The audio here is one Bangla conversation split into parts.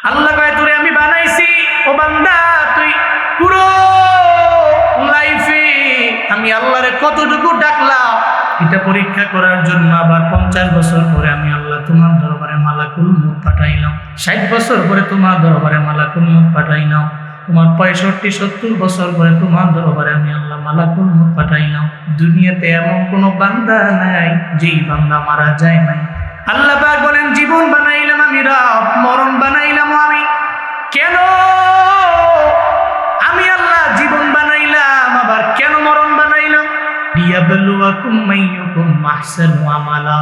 আল্লাহ কয় তোরে আমি বানাইছি ও বান্দা, তুই পুরো লাইফে আমি আল্লাহরে কতটুকু ডাকলাম এটা পরীক্ষা করার জন্য আবার 50 বছর পরে আমি আল্লাহ তোমার দরবারে মালাকুল মউত পাঠাইলাম। 60 বছর পরে তোমার দরবারে মালাকুল মউত পাঠাইলাম। তোমার 65-70 বছর পরে তোমার দরবারে আমি আল্লাহ মালাকুল মউত পাঠাইলাম। দুনিয়াতে এমন কোনো বান্দা নাই যেই বান্দা মারা যায় নাই। আল্লাহ পাক বলেন জীবন বানাইলাম আমি রব, মরণ বানাইলাম আমি। কেন আমি আল্লাহ জীবন বানাইলাম আবার কেন মরণ বানাইলাম? লিয়াবলুয়াকুম মাইয়ুকুম আহসানু আমালা।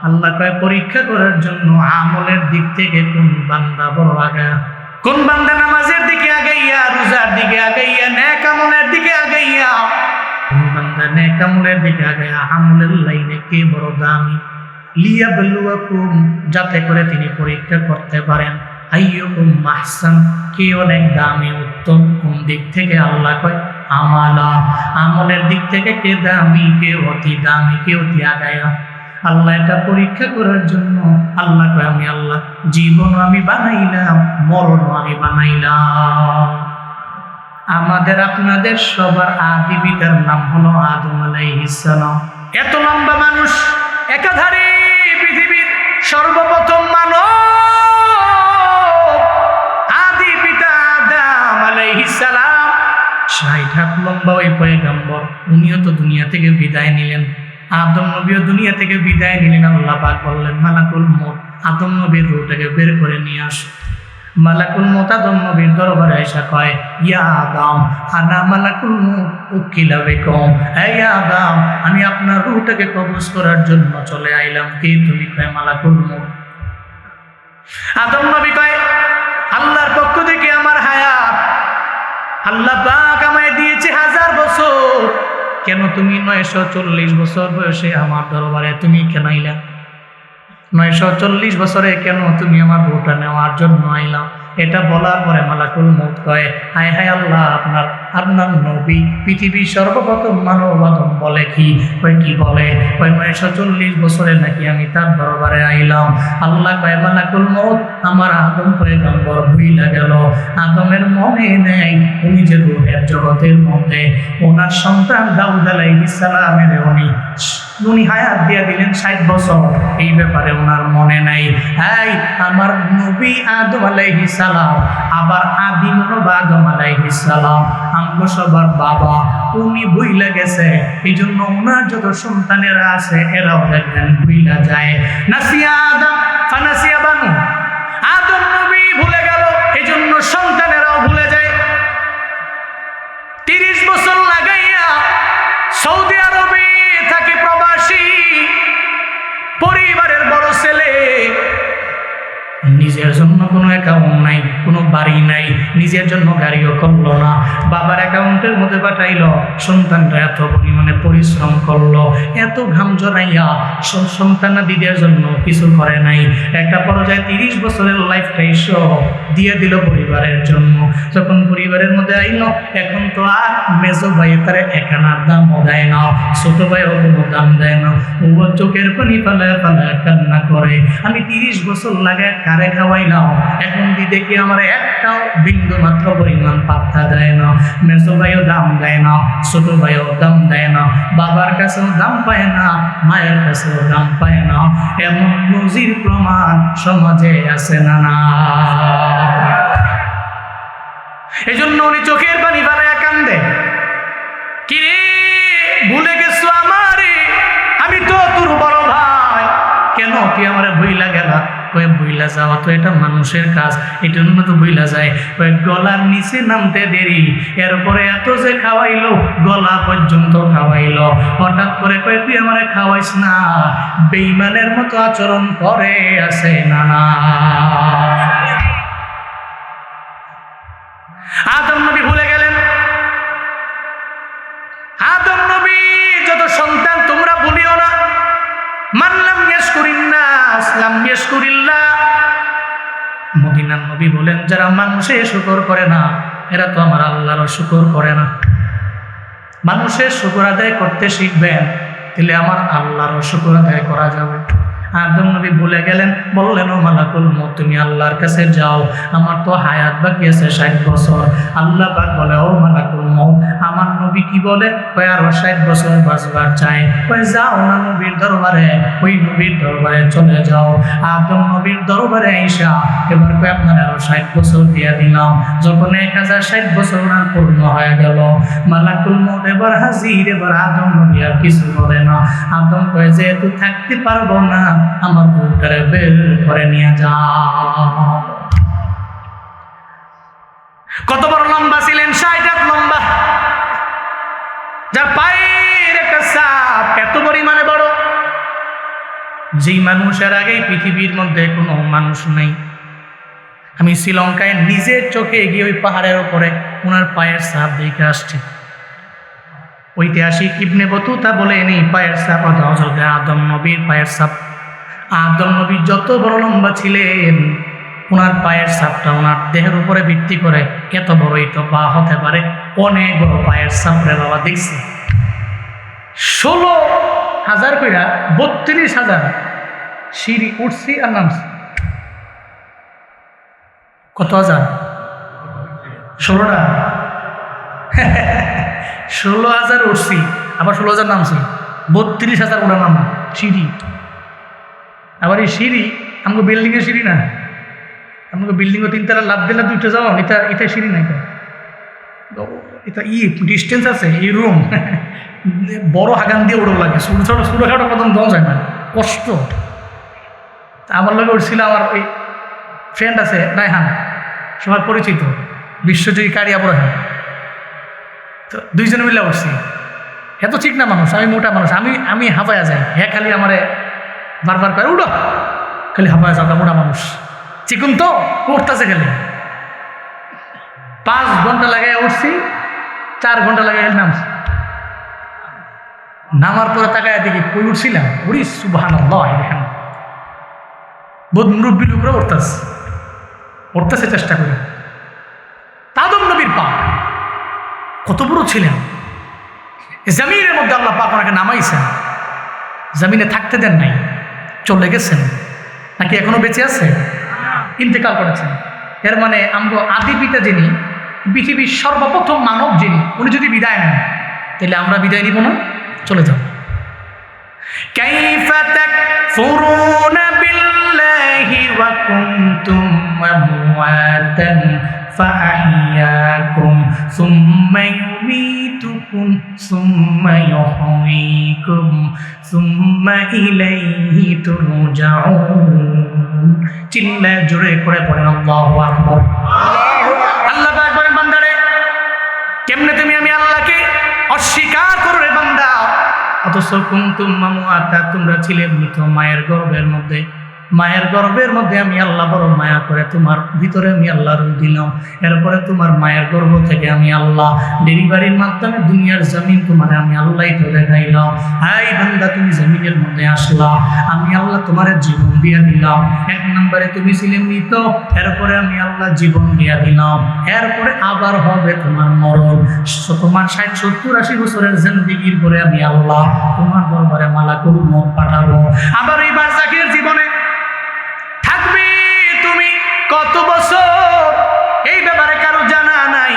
আল্লাহ কয় পরীক্ষা করার জন্য আমলের দিক থেকে কোন বান্দা বড় আগায়া, কোন বান্দা নামাজের দিকে আগাইয়া, রোজার দিকে আগাইয়া, নেক আমলের দিকে আগাইয়া, কোন বান্দা নেক আমলের দিকে আগাইয়া আমলের লাইনে কে বড় দামি। লিয়াবলুয়াকুম যাতে করে তিনি পরীক্ষা করতে পারেন আইয়ুকুম আহসান কে অনেক দামি উত্তম। কোন দিক থেকে? আল্লাহ কয় আমালা, আমলের দিক থেকে কে দামি, কে অতি দামি, কে অতি আগায়া। আল্লাহ এটা পরীক্ষা করার জন্য আল্লাহ কয় আমি আল্লাহ জীবনও আমি বানাইলাম, মরণও আমি বানাইলাম। আমাদের আপনাদের সবার আদি পিতার নাম হলো আদম আলাইহিস সালাম। এত লম্বা মানুষ, একাধারে পৃথিবীর সর্বপ্রথম মানব আদি পিতা আদম আলাইহিস সালাম। 60 হাত লম্বা ওই পয়গম্বর, উনিও তো দুনিয়া থেকে বিদায় নিলেন। আদম নবীও দুনিয়া থেকে বিদায় নিলেন। আল্লাহ পাক বললেন মালাকুল মউত আদম নবীর রূহটাকে বের করে নিয়ে আস। মালাকুল মউত আদম নবীর দরবারে আয়েশা কয় ইয়া আদম আনা মালাকুল মউত উকিলা বিকুম। এই আদম আমি আপনার রূহটাকে কবজ করার জন্য চলে আইলাম। কে তুমি? কয় মালাকুল মউত। আদম নবী কয় আল্লাহর পক্ষ থেকে আমার হায়াত আল্লাহ পাক আমায় দিয়েছে 1000 বছর। কেন তুমি 940 বছর বয়সে আমার দরবারে তুমি কেন আইলা? 940 বছরে কেন তুমি আমার রূহটা নেওয়ার জন্য আইলা? এটা বলার পরে মালাকুল মউত কয় হায় হায় আল্লাহ, আপনার নবী পৃথিবীর সর্বপ্রথম মানব আদম বলে কি? কয় কি বলে? কয় 940 বছরে নাকি আমি তার দরবারে আইলাম। আল্লাহ কয় মালাকুল মউত আমার আদম পয়গম্বর ভুইলা গেল, আদমের মনে নেই উনি যে রূহের জগতের মধ্যে ওনার সন্তান দাউদ আলাইহিস সালামের উনি হায়াত দিয়ে দিলেন 60 বছর, এই ব্যাপারে ওনার মনে নাই। এই আমার নবী আদম আলাইহিস সালাম, আবার আদি মানব আদম আলাইহিস সালাম আমগো সবার বাবা, উনি ভুইলা গেছে। এই জন্য ওনার যত সন্তানেরা আছে এরাও দেখবেন ভুইলা যায়। নাসিয়া আদম ফানাসিয়া বানু, আদম নবী ভুলে গেল, এই জন্য সন্তানেরাও ভুলে যায়। 30 বছর লাগাইয়া সৌদি আরবে থাকে প্রবাসী, পরিবারের বড় ছেলে, নিজের জন্য কোনো অ্যাকাউন্ট নাই, কোনো বাড়ি নাই, নিজের জন্য গাড়িও করলো না, বাবার অ্যাকাউন্টের মধ্যে পাঠাইলো। সন্তানরা এত পরিমাণে পরিশ্রম করলো, এত ঘাম জড়াইয়া সন্তানাদিদের জন্য কিছু করে নাই। একটা পর্যায়ে 30 বছরের লাইফটাই সব দিয়ে দিল পরিবারের জন্য। যখন পরিবারের মধ্যে আইলো, এখন তো আর মেজো ভাই তারে একানার দামও দেয় না, ছোট ভাইও কোনো দাম দেয় না। ও চোখের পানি ফালায় ফালায় কান্না করে, আমি 30 বছর লাগে কারে খাওয়াইলাম, এখন দেখি আমার একটাও বিন্দু মাত্র পরিমাণ পাত্তা দেয় না। মেজো ভাইও দাম দেয় না, ছোট ভাইও দাম দেয় না, বাবার কাছেও দাম পায় না, মায়ের কাছেও দাম পায় না। এমন নজির প্রমাণ সমাজে আছে না? না। এই জন্য উনি চোখের পানি ফালায় কান্দে, কি রে ভুলে গেছো আমারে, আমি তো তোর বড় ভাই, কেন তুই আমার ভুইলা গেলা? কয়ে ভুইলা যাওয়া তো এটা মানুষের কাজ, এটার জন্য তো ভুইলা যায়। কয়ে গলার নিচে নামতে দেরি, এরপরে এত যে খাওয়াইলো, গলা পর্যন্ত খাওয়াইলো, হঠাৎ করে কয়ে তুই আমারে খাওয়াইস না, বেঈমানের মতো আচরণ করে আছে না? না। আদম নবী ভুলে গেলেন। আদম নবী যত সন্তান তোমরা ভুলিও না। মানলাম ইয়াশকুরিন্নাস লাম ইয়াশকুরিল্লাহ। মদিনার নবী বলেন যারা মানুষের শুকর করে না, এরা তো আমার আল্লাহরও শুকর করে না। মানুষের শুকর আদায় করতে শিখবেন, তাহলে আমার আল্লাহরও শুকর আদায় করা যাবে। আদম নবী ভুলে গেলেন, বললেন ও মালাকুল মউত তুমি আল্লাহর কাছে যাও, আমার তো হায়াত বাকি আছে 60 বছর। আল্লাহ পাক বলে ও মালাকুল মউত আমার নবী কি বলে? কয় আরো 60 বছর বাঁচবার চাই। কয় যাও না নবীর দরবারে, ওই নবীর দরবারে চলে যাও। আদম নবীর দরবারে আইসা এবার কয় আপনার আরো 60 বছর দিয়া দিলাম। যখন 1060 বছর ওনার পূর্ণ হয়ে গেল, মালাকুল মউত এবার হাজির। এবার আদম নবী আর কিছু বলে না। আদম কয় যেহেতু থাকতে পারবো না, আমার বুকটারে বের করে নিয়ে যাও। কত বড় লম্বা ছিলেন? 60 হাত লম্বা, যার পায়ের একটা ছাপ এত পরিমাণে বড়, যেই মানুষের আগে পৃথিবীর মধ্যে কোনো মানুষ নেই। আমি শ্রীলঙ্কায় নিজের চোখে গিয়ে ওই পাহাড়ের উপরে ওনার পায়ের ছাপ দেখে আসছি। ঐতিহাসিক ইবনে বতুতা বলে এনে পায়ের ছাপ হযরত আদম নবীর পায়ের ছাপ। আদম নবী যত বড় লম্বা ছিলেন, ওনার পায়ের ছাপটা ওনার দেহের উপরে ভিত্তি করে এত বড়ই তো পা হতে পারে। অনেক বড় পায়ের ছাপ রে বাবা, দেখছি 16,000 কইরা 32,000 সিঁড়ি উঠছি আর নামছি। কত হাজার? 16টা 16,000 উঠছি, আবার 16,000 নামছি, 32,000 ওটা নামা সিঁড়ি। আবার এই সিঁড়ি আমাকে বিল্ডিংয়ের সিঁড়ি না, আমাকে বিল্ডিংও 3 তলা লাভ দিলে 2টা যাও, এটা সিঁড়ি না, এটা ডিস্টেন্স আছে। এই রুম বড় হাগান দিয়ে ওড়ো লাগে, ছোটোখাটো কদম দেওয়া যায় না, কষ্ট। আমার লগে উঠছিল আমার ওই ফ্রেন্ড আছে রায়হান, সবার পরিচিত, বিশ্বজয়ী কারিয়া পড়াশোনা। তো 2 জনে মিলে উঠছি। এত ঠিক না মানুষ, আমি মোটা মানুষ, আমি হাঁপায়া যাই। হ্যাঁ খালি আমারে বারবার করে উঠো, খালি হাঁপায়া যাও, মোটা মানুষ চিকুন তো উঠতেছে খালি। 5 ঘন্টা লাগাই উঠছি, 4 ঘন্টা লাগাই নামছি। নামার পরে তাকায় দেখি কই উঠছিলাম, উড়ি সুবহানাল্লাহ, বহুত মুরব্বী লোকরা উঠতেছে চেষ্টা করে। আদম নবীর পা কত বড় ছিলেন! জমিনের মধ্যে আল্লাহ পাক ওনাকে নামাইছেন, জমিনে থাকতে দেন নাই, চলে গেছেন। নাকি এখনো বেঁচে আছে? ইন্তেকাল করেছেন। এর মানে আমগো আদি পিতা যিনি, পৃথিবীর সর্বপ্রথম মানব যিনি, উনি যদি বিদায় নেন, তাহলে আমরা বিদায় নিব না? চলে যাও। কাইফা তাকফুরুনা বিল্লাহি ওয়া কুনতুম আমওয়াতান ফাআহইয়াকুম সুম্মা ইউমীতুকুম সুম্মা ইউহয়ীকুম সুম্মা ইলাইহি তুরজাউন। চিল্লায় জোরে করে পড়েন আল্লাহু আকবার। আল্লাহ পাক বলেন, বান্দারে কেমনে তুমি আমি আল্লাহকে অস্বীকার করো রে বান্দা? অথচ কুনতুম আমওয়াতা, তোমরা ছিলে মৃত মায়ের গর্ভের মধ্যে। মায়ের গর্ভের মধ্যে আমি আল্লাহ বড় মায়া করে তোমার ভিতরে আমি আল্লাহ রূপ দিলাম। এরপরে তোমার মায়ের গর্ভ থেকে আমি আল্লাহ ডেলিভারির মাধ্যমে দুনিয়ার জমিন তোমার আমি আল্লাহই তো দেখাইলাম। হাই বান্দা, তুমি জমিনের মধ্যে আসলা, আমি আল্লাহ তোমার জীবন দিয়া দিলাম। 1 নম্বরে তুমি ছিলে মৃত, এরপরে আমি আল্লাহ জীবন দিয়া দিলাম। এরপরে আবার হবে তোমার মরণ। তোমার 60, 70, 80 বছরের জিন্দেগির পরে আমি আল্লাহ তোমার দরবারে মালাকুল মউত পাঠাবো। আবার এই বারজাখের জীবনে থাকবে তুমি কত বছর, এই ব্যাপারে কারো জানা নাই।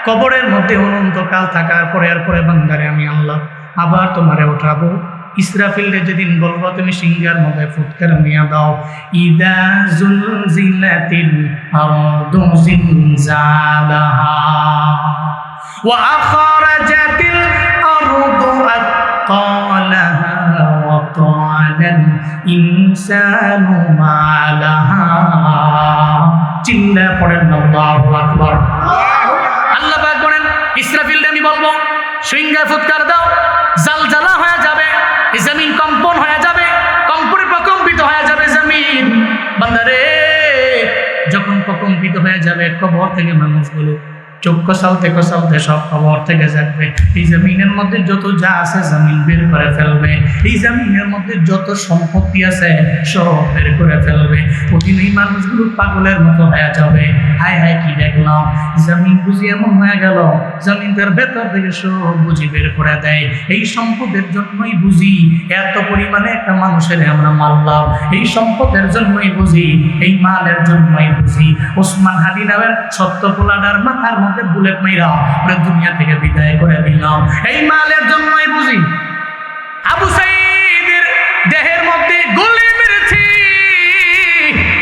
কবরের মধ্যে অনন্তকাল থাকার পরে এরপরে বান্দারে আমি আল্লাহ আবার তোমারে উঠাবো। ইসরাফিলরে যেদিন বলবো তুমি সিংহার মধ্যে ফুৎকার নিয়ে দাও, ইদা জুলজিলাতিল আরদু জিলজালাহা ওয়া আখরাজাতিল আরদু আতকালাহা ওয়া ক্বালাল ইনসানু মা লাহা। চিল্লা পড়েন আল্লাহু আকবার। আল্লাহ পাক বলেন, ইসরাফিলরে আমি বলবো সিংহায় ফুৎকার দাও, জালজালা হয়ে যাবে, জমিন কম্পন হয়ে যাবে, কম্পনে প্রকম্পিত হয়ে যাবে জমিন। বান্দারে যখন প্রকম্পিত হয়ে যাবে, কবর থেকে মানুষগুলো চক্ষু কষালতে কষালতে সব খবর থেকে যাবে। এই জমিনের মধ্যে যত যা আছে জমিন বের করে ফেলবে। এই জমিনের মধ্যে যত সম্পত্তি আছে সব বের করে ফেলবে। ওদিন এই মানুষগুলো পাগলের মতো হয়ে যাবে, হায় হায় কি দেখলাম, জমিন বুঝি এমন হয়ে গেল, জমিনের ভেতর থেকে সব বুঝি বের করে দেয়। এই সম্পদের জন্যই বুঝি এত পরিমাণে একটা মানুষের আমরা মারলাম, এই সম্পদের জন্যই বুঝি, এই মালের জন্যই বুঝি ওসমান হাদি নামের সত্য পোলাডার মাথার মধ্যে বুলেট মাইরা ওরা দুনিয়া থেকে বিদায় করে দিলাম। এই মালের জন্যই বুঝি আবু সাঈদের দেহের মধ্যে গুলি মেরেছি,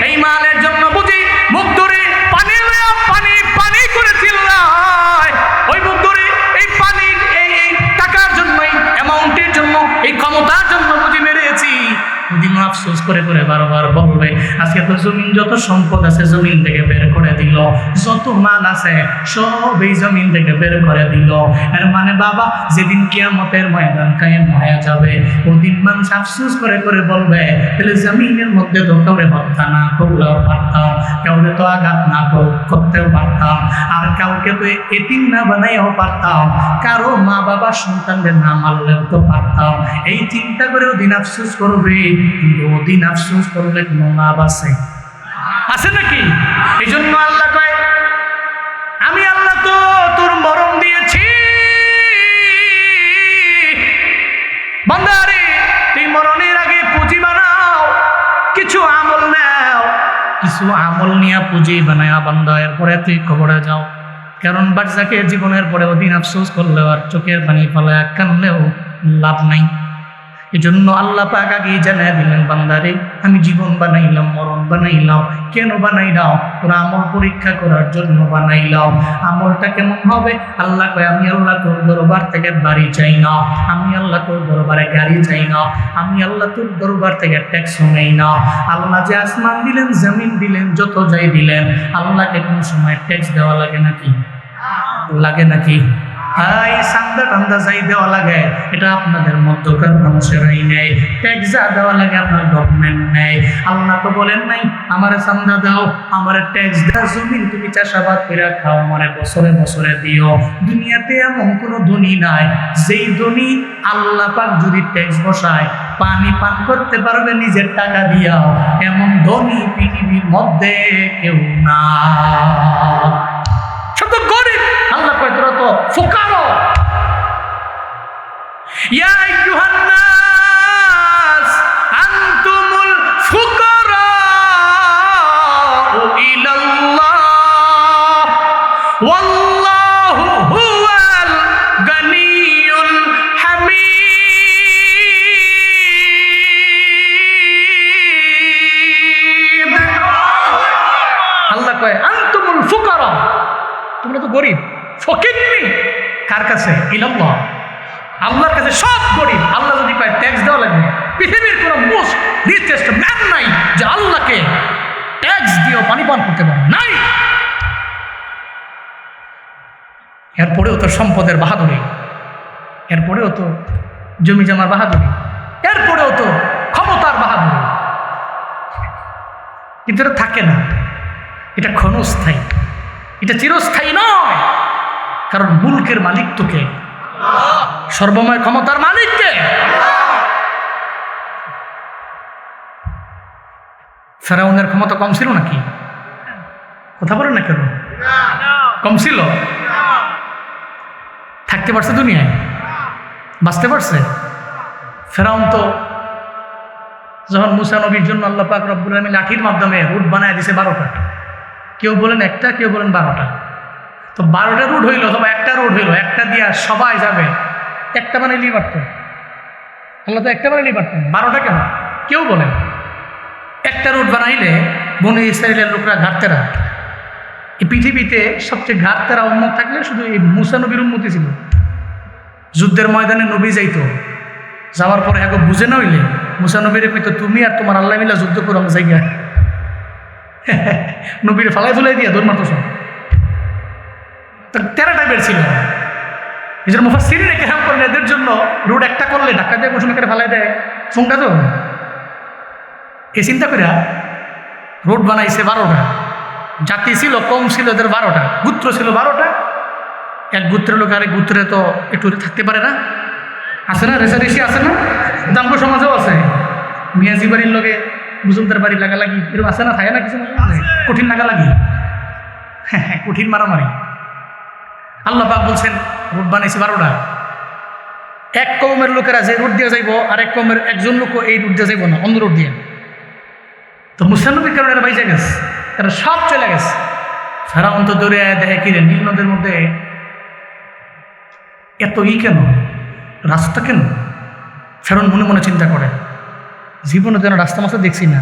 এই মালের জন্য বুঝি মুখ ধরে পানি পানি পানি করে চিল্লায়, ওই মুখ ধরে এই পানির এই টাকার জন্যই, অ্যামাউন্টের জন্য, এই ক্ষমতার জন্য বুঝি মেরেছি। দিন আফসোস করে করে বারবার বলবে, আজকে তো জমিন যত সম্পদ আছে জমিন থেকে বের করে দিল, যত মাল আছে সব এই জমিন থেকে বের করে দিল। এর মানে বাবা যেদিন কিয়ামতের ময়দান কায়েম হয়ে যাবে ওদিন মানুষ আফসোস করে করে বলবে, তাহলে জমিনের মধ্যে তো কাউরে হত্যা না করলেও পারতাম, কাউরে তো আঘাত না করতেও পারতাম, আর কাউকে তো এতিম না বানাইও পারতাম, কারো মা বাবা সন্তানদের না মারলেও তো পারতাম। এই চিন্তা করে ওদিন আফসোস করবে, কিন্তু ওদিন আফসোস করলে কোনো লাভ আছে নাকি? এই জন্য আল্লাহ কয়, আমি আল্লাহ তো তোর মরণ দিয়েছি, বান্দারে তুই মরণের আগে পুঁজি বানাও, কিছু আমল নাও, কিছু আমল নিয়ে পুঁজি বানায়া বান্দা এরপরে তুই কবরে যাও। কারণ বাচ্চাকে জীবনের পরে ওদিন আফসোস করলেও আর চোখের পানি ফেলায় কানলেও লাভ নাই। এই জন্য আল্লাহ পাক আগেই জানিয়ে দিলেন, বান্দারে আমি জীবন বানাইলাম, মরণ বানাইলাম, কেন বানাইলাম? তোর আমল পরীক্ষা করার জন্য বানাইলাম। আমলটা কেমন হবে? আল্লাহ কয়, আমি আল্লাহ তোর দরবার থেকে বাড়ি চাই না, আমি আল্লাহ তোর দরবারে গাড়ি চাই না, আমি আল্লাহ তোর দরবার থেকে ট্যাক্স নেই না। আল্লাহ যে আসমান দিলেন, জমিন দিলেন, যত যাই দিলেন, আল্লাহকে কোনো সময় ট্যাক্স দেওয়া লাগে নাকি? লাগে নাকি? এই চান্দা টান্দা যাই দেওয়া লাগে এটা আপনাদের মধ্যকার মানুষেরাই নেয়, ট্যাক্স যা দেওয়া লাগে আপনার গভর্নমেন্ট নেয়। আল্লাহ তো বলেন নাই আমারে চান্দা দাও, আমারে ট্যাক্স দাও, জমিন তুমি চাষাবাদ করে খাও, আমারে বছরে বছরে দিও। দুনিয়াতে এমন কোনো ধনী নাই যেই ধনী আল্লাহ পাক যদি ট্যাক্স বসায় পানি পান করতে পারবে নিজের টাকা দিয়া, এমন ধনী পৃথিবীর মধ্যে কেউ না। সব তো গরিব। আল্লাহ কয় তোরা তো ফুকারো। ইয়া আইয়ুহান নাস আনতুমুল ফুকারাউ ইলাল্লাহ ওয়াল্লাহু হুয়াল গানিয়ুল হামিদ। আল্লাহ কয় আনতুমুল ফুকারা, তোমরা তো গরিব, ফকির নেই। কার কাছে? ইলাল্লাহ, আল্লাহর কাছে সব গরিব। আল্লাহ যদি কয় ট্যাক্স দেওয়া লাগবে, পৃথিবীর কোনো মোস্ট রিচেস্ট ম্যান নাই যে আল্লাহকে ট্যাক্স দিয়েও পানি পান করতে পারে, নাই। এরপরেও তো সম্পদের বাহাদুরি, এরপরেও তো জমি জমার বাহাদুরি, এরপরেও তো ক্ষমতার বাহাদুরি, কিন্তু এটা থাকে না, এটা ক্ষণস্থায়ী, এটা চিরস্থায়ী নয়। কারণ মুলকের মালিক তো কে? সর্বময় ক্ষমতার মালিক কে? ফেরাউনের ক্ষমতা কম ছিল নাকি? কথা বলেন না কেন? কম ছিল? থাকতে পারছে দুনিয়ায়, বাঁচতে পারছে? ফেরাউন তো যখন মুসা নবীর জন্য আল্লাহ পাক রব্বুল আলামিন লাঠির মাধ্যমে রুট বানায় দিছে 12টা, কেউ বলেন একটা, কেউ বলেন 12টা। তো 12টা রুট হইল অথবা একটা রুট হইল, একটা দিয়া সবাই যাবে, একটা বানাইলেই পারত। আল্লাহ তো একটা বানাইলেই পারতেন, 12টা কেন? কেউ বলেন একটা রুট বানাইলে বনি ইসরাইলের লোকরা ঘাটতেরা, এই পৃথিবীতে সবচেয়ে ঘাটতেরা উম্মত থাকলে শুধু এই মুসা নবীর উম্মতি ছিল। যুদ্ধের ময়দানে নবী যাইতো, যাওয়ার পরে এখন বুঝে না হইলে মুসা নবীরে কইতো, তুমি আর তোমার আল্লাহ মিলা যুদ্ধ করো আমার জায়গা। নবীর ফালাই ফুলাই দিয়া দৌড় মারতো সব। তেরা টাইপের ছিল। এই জন্য মুফাসসিরিনে কেরাম করেন এদের জন্য রুট একটা করলে ধাক্কা দিয়ে কোন সময় ফালাই দেয় ফোনটা তো এই চিন্তা করে রোড বানাইছে 12টা, জাতি ছিল কম ছিল এদের 12টা, গোত্র ছিল 12টা, এক গোত্রের লোক আরেক গোত্রে তো একটু থাকতে পারে না, আছে না, রেশারেশি আছে না, দাম্প সমাজেও আছে। মিয়াজি বাড়ির লোকে বুজুমদার বাড়ি লাগালাগি এরকম আছে না, থাকে না কিছু কঠিন লাগালাগি, হ্যাঁ হ্যাঁ কঠিন মারামারি। আল্লাহ পাক বলছেন রোড বানাইছি 12টা। এক কওমের লোকেরা যে রোড দিয়ে যাইব আর এক কওমের একজন লোক এই রোড দিয়ে যাইব না, অন্য রোড দিয়ে। তো মুসা নবীর কারণে এরা বাইজা গেছে, এরা সব চলে গেছে। ফেরাউন তো দৌড়ে দেখে কিরে নীল নদের মধ্যে এত কেন, রাস্তা কেন? ফেরাউন মনে মনে চিন্তা করে জীবনে যেন রাস্তা মাস্তা দেখছি না,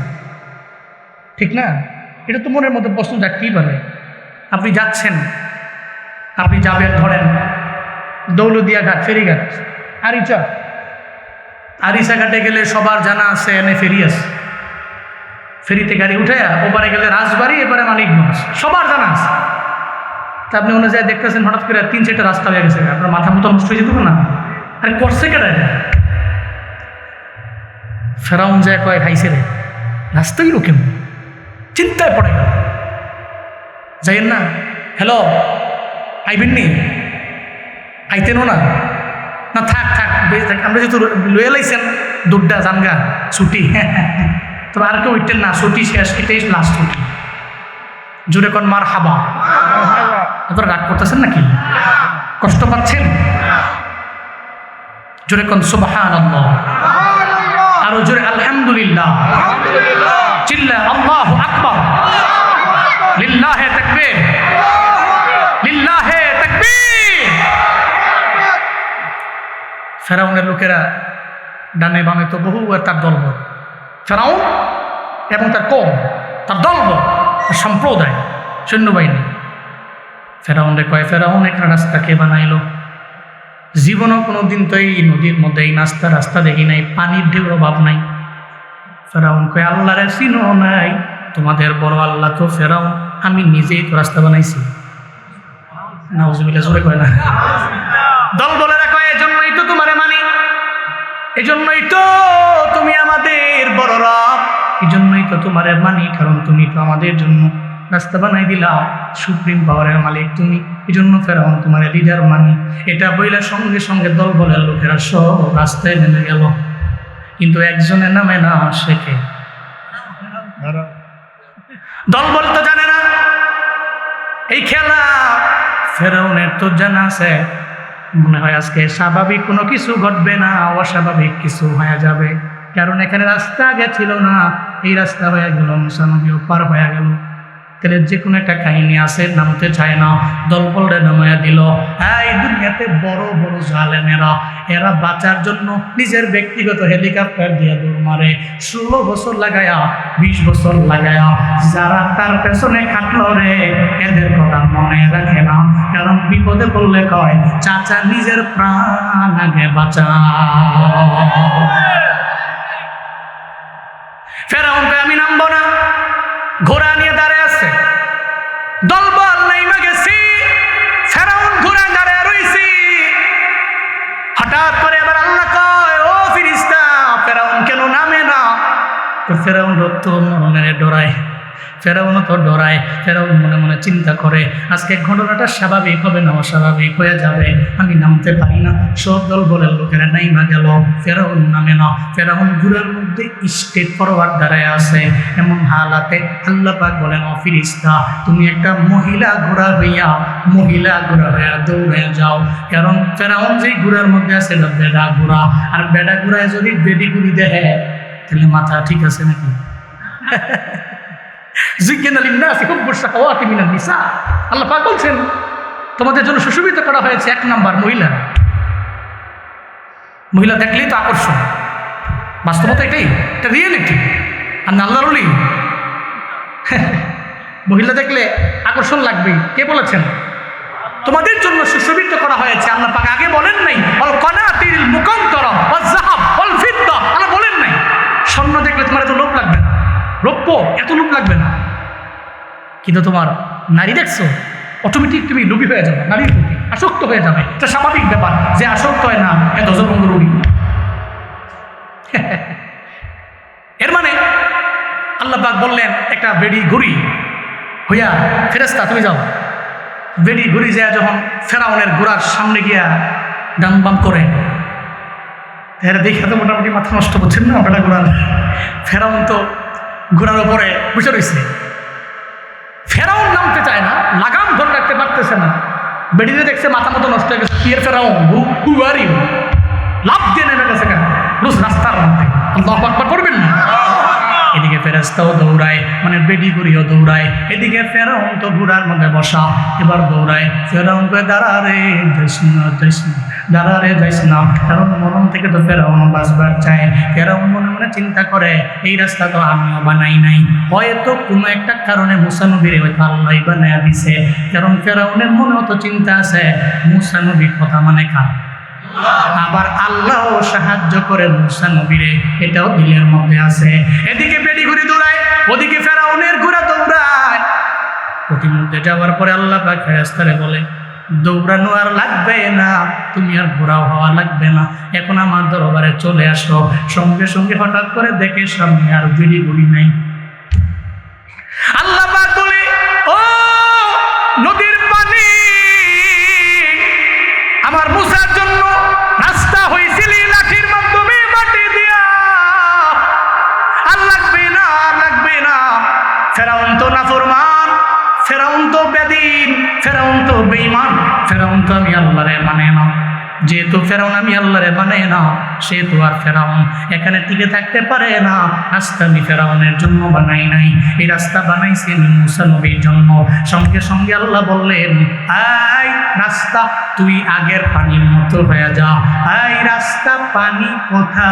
ঠিক না? এটা তো মনের মধ্যে প্রশ্ন জাগতেই পারে। আপনি যাচ্ছেন, আপনি যাবেন ধরেন দৌলদিয়া ঘাট, ফেরিঘাট, আরিচা ঘাটে গেলে সবার জানা আছে এনে ফেরি আছে, ফেরিতে গাড়ি উঠে ওপারে গেলে রাজবাড়ি, এবারে মানিকগঞ্জ, সবার জানা আছে। তা আপনি অনুযায়ী দেখতেছেন হঠাৎ করে 3-4টা রাস্তা হয়ে গেছে, আপনার মাথা মতো নষ্ট হয়ে যেত না? আরে করছে কেটে ফেরাউন যায় কয় খাইছে রে, রাস্তাগুলো কেমন, চিন্তায় পড়ে গেল। যাইয়েন না, হ্যালো আইবেন নি, আইতেনও না, না থাক থাক আমরা যেহেতু লয়ে লাইছেন দুধটা জানগা ছুটি, তবে আর কেউ উঠতেন না, ছুটি শেষ, এটাই লাস্ট ছুটি। জোরে কোন মার হাবা। আপনারা রাগ করতেছেন নাকি, কষ্ট পাচ্ছেন? জোরে কোন সুবহানাল্লাহ, আরো জোরে আলহামদুলিল্লাহ, চিল্লা আল্লাহু আকবার, লিল্লাহে তাকবীর, লিল্লাহে তাকবীর। ফেরাউনের লোকেরা ডানে বামে তো বহু তার দলবল, ফেরাউন এবং তার কওম, তার দলবল, তার সম্প্রদায়, সৈন্যবাহিনী। ফেরাউনরে কয় ফেরাউন এখানে রাস্তা কে বানাইলো? জীবনও কোনোদিন তো এই নদীর মধ্যে এই রাস্তা দেখি নাই, পানির ঢেউর অভাব নাই। ফেরাউন কয় আল্লাহরে চিনো নাই? তোমাদের বড় আল্লাহ তো ফেরাউন, আমি নিজেই তো রাস্তা বানাইছি। নাউজুবিল্লাহ, জোরে কয় না। দলবলেরা কয় এজন্যই তো তোমারে মানি, এজন্যই তো তুমি আমাদের বড় রব, এজন্যই তো তোমারে মানি, কারণ তুমি তো আমাদের জন্য রাস্তা বানাই দিলা, সুপ্রিম পাওয়ারের মালিক তুমি, এই জন্য ফেরাউন তোমার লিডার মানি। এটা বইলা সঙ্গে সঙ্গে দলবলের লোকেরা সব রাস্তায় নেমে গেল, কিন্তু একজনের নামে না, শেখে। দলবল তো জানে না এই খেলা, ফেরাউনের তো জানা আছে, মনে হয় আজকে স্বাভাবিক কোনো কিছু ঘটবে না, অস্বাভাবিক কিছু হয়ে যাবে, কারণ এখানে রাস্তা গেছিল না, এই রাস্তা হয়ে গেল, মুসা নবীও পার হয়ে গেল। তাহলে যে কোনো একটা কাহিনী আছে, নামতে চায় না, দলবলরে নামায়া দিল। এই দুনিয়াতে বড় বড় জালেমেরা, এরা বাঁচার জন্য নিজের ব্যক্তিগত হেলিকপ্টার দিয়ে দৌড় মারে, 16 বছর লাগায়া, 20 বছর লাগায়া। যারা তার পেছনে খাটলো রে, এদের কথা মনে রাখে না, কারণ বিপদে পড়লে কয় চাচা নিজের প্রাণ আগে বাঁচা। ফেরাউন কয় আমি নামবো না, ঘোড়া নিয়ে দাঁড়িয়ে আছে, দলবল নাইমা গেছি, ফেরাউন ঘোড়া দাঁড়িয়ে রইছি। হঠাৎ করে এবার আল্লাহ কয় ও ফেরেশতা, ফেরাউন কেন নামে না? তো ফেরাউন তো মনে ডরায়, ফেরাউনও তো ডরায়। ফেরাউন মনে মনে চিন্তা করে আজকে ঘটনাটা স্বাভাবিক হবে না অস্বাভাবিক হয়ে যাবে, আমি নামতে পারি না। সব দলবলের লোকেরা নাইমা গেল, ফেরাউন নামে না। ফেরাউন ঘোড়ার মধ্যে স্টেট ফরওয়ার্ড দাঁড়ায় আছে, এমন হালাতে আল্লাহ পাক বলেন ও ফেরেশতা, তুমি একটা মহিলা ঘোড়া হইয়া দৌড়ে যাও, কারণ ফেরাউন যেই ঘোড়ার মধ্যে আছে বেড়া ঘোড়া, আর বেড়া ঘোড়ায় যদি বেডি গুড়ি দেয় তাহলে মাথা ঠিক আছে নাকি? আল্লাহ পাক বলছেন তোমাদের জন্য সুশোভিত করা হয়েছে 1 নাম্বার মহিলা। মহিলা দেখলেই তো আকর্ষণ, বাস্তবতা এটাই, এটা রিয়েলিটি। আর আল্লাহর ওলি মহিলা দেখলে আকর্ষণ লাগবে, কে বলেছেন? তোমাদের জন্য সুশোভিত করা হয়েছে। আল্লাহ পাক আগে বলেন নাই অল কনাতিল মুকান্তরা ওয়াজ যাহাব ওয়াল ফিদ্দা, আল্লাহ বলেন নাই স্বর্ণ দেখলে তোমার এত লোভ লাগবে না, রৌপ্য এত লোভ লাগবে না, কিন্তু তোমার নারী দেখছো অটোমেটিক তুমি লোভী হয়ে যাবে, নারীর প্রতি আসক্ত হয়ে যাবে। এটা স্বাভাবিক ব্যাপার, যে আসক্ত হয় না এ দশবন্ধ রোগী। এর মানে আল্লাহ পাক বললেন একটা বেড়ি ঘুরি হইয়া ফেরেশতা তুমি যাও, বেড়ি ঘুরি যায় যখন ফেরাউনের ঘোড়ার সামনে গিয়া ডান বাম করে, এরা দেখে তো মোটামুটি মাথা নষ্ট করছেন না আপনারা। ঘোড়ার ফেরাউন তো ঘোড়ার উপরে বসে রয়েছে, ফেরাউন নামতে চায় না, লাগাম ধরে রাখতে পারতেছে না। বেড়িতে দেখছে মাথা মতো নষ্ট হয়ে গেছে, পিয়ের ফেরাউন হুয়ারি লাভ দিয়ে নেমে গেছে কেন রোজ রাস্তার মধ্যে। আল্লাহু আকবার করবেন না? এদিকে ফেরেশতাও দৌড়ায়, মানে বেডি করিও দৌড়ায়, এদিকে ফেরাউন তো ঘোড়ার মধ্যে বসা, এবার দৌড়ায়। ফেরাউন কয়ে দাঁড়া রে, যাইস না, যাইস না, দাঁড়া রে, যাইস না। কারণ মরণ থেকে তো ফেরাউন বাঁচবার চায়। ফেরাউন মনে মনে চিন্তা করে, এই রাস্তা তো আমিও বানাই নাই, হয়তো কোনো একটা কারণে মুসা নবীরে হয়তো আল্লাহই বানায়া দিছে। কারণ ফেরাউনের মনেও তো চিন্তা আছে, মুসা নবীর কথা মানে কার, আবার আল্লাহ সাহায্য করে মুসা নবীরে, এটাও দিলের মধ্যে আছে। এদিকে বেড়ি ঘুরি দৌড়ায়, ওদিকে ফেরাউনের ঘোড়া দৌড়ায়। প্রতিমধ্যে যাওয়ার পরে আল্লাহ পাক ফেরেশতারে বলে, দৌড়ানো আর লাগবে না, তুমি আর ঘোড়াও হওয়া লাগবে না, এখন আমার দরবারে চলে আসো। সঙ্গে সঙ্গে হঠাৎ করে দেখে সামনে আর বেড়ি ঘুরি নাই। আল্লাহ পাক বলে, ও নদীর পানি, আমার মুসার জন্য রাস্তা হয়েছিল লাঠির মাধ্যমে মাটি দিয়া, আর লাগবে না, আর লাগবে না। ফেরাউন তো নাফরমান, ফেরাউন তো বেদিন, ফেরাউন তো বেঈমান, ফেরাউন তো আমি আল্লাহরে মানে না। যেহেতু ফেরাউন আমি আল্লাহরে মানে না, সেহেতু আর ফেরাউন এখানে টিকে থাকতে পারে না। রাস্তা আমি ফেরাউনের জন্য বানাই নাই, এই রাস্তা বানাইছি আমি মুসা নবীর জন্য। সঙ্গে সঙ্গে আল্লাহ বললেন, এই রাস্তা তুই আগের পানির মতো হয়ে যা। এই রাস্তা পানি কোথা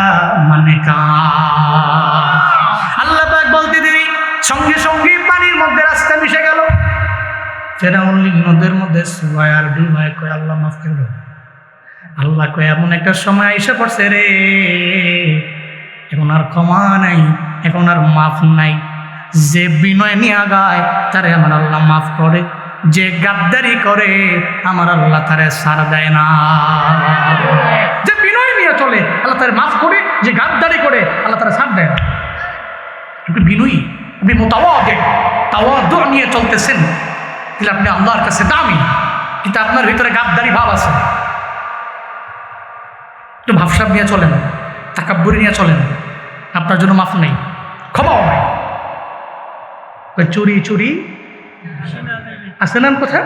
মানে কার? আল্লাহ পাক বলতে দেরি, সঙ্গে সঙ্গে পানির মধ্যে রাস্তা মিশে গেল। ফেরাউন নদের মধ্যে সুবায় আর ডুবায় কয়, আল্লাহ মাফ করে দাও। আল্লাহ কয়, এমন একটা সময় এসে পড়ছে রে, এখন আর ক্ষমা নাই, এখন আর মাফ নাই। যে বিনয় নিয়ে আগায় তারে আমার আল্লাহ মাফ করে, যে গাদ্দারি করে আমার আল্লাহ তারে ছাড় দেয় না। যে বিনয় নিয়ে চলে আল্লাহ তারে মাফ করে, যে গাদ্দারি করে আল্লাহ তারে ছাড় দেয় না। আপনি বিনয়ী, আপনি মুতাওয়াদে, তাওয়াদু নিয়ে চলতেছেন, তাহলে আপনি আল্লাহর কাছে দামি। কিন্তু আপনার ভিতরে গাদ্দারি ভাব আছে, একটু ভাবসাব নিয়ে চলেন, তাকাব্বুরি নিয়ে চলেন, আপনার জন্য মাফ নেই, ক্ষমাও নাই। চুরি চুরি আছে না কথা,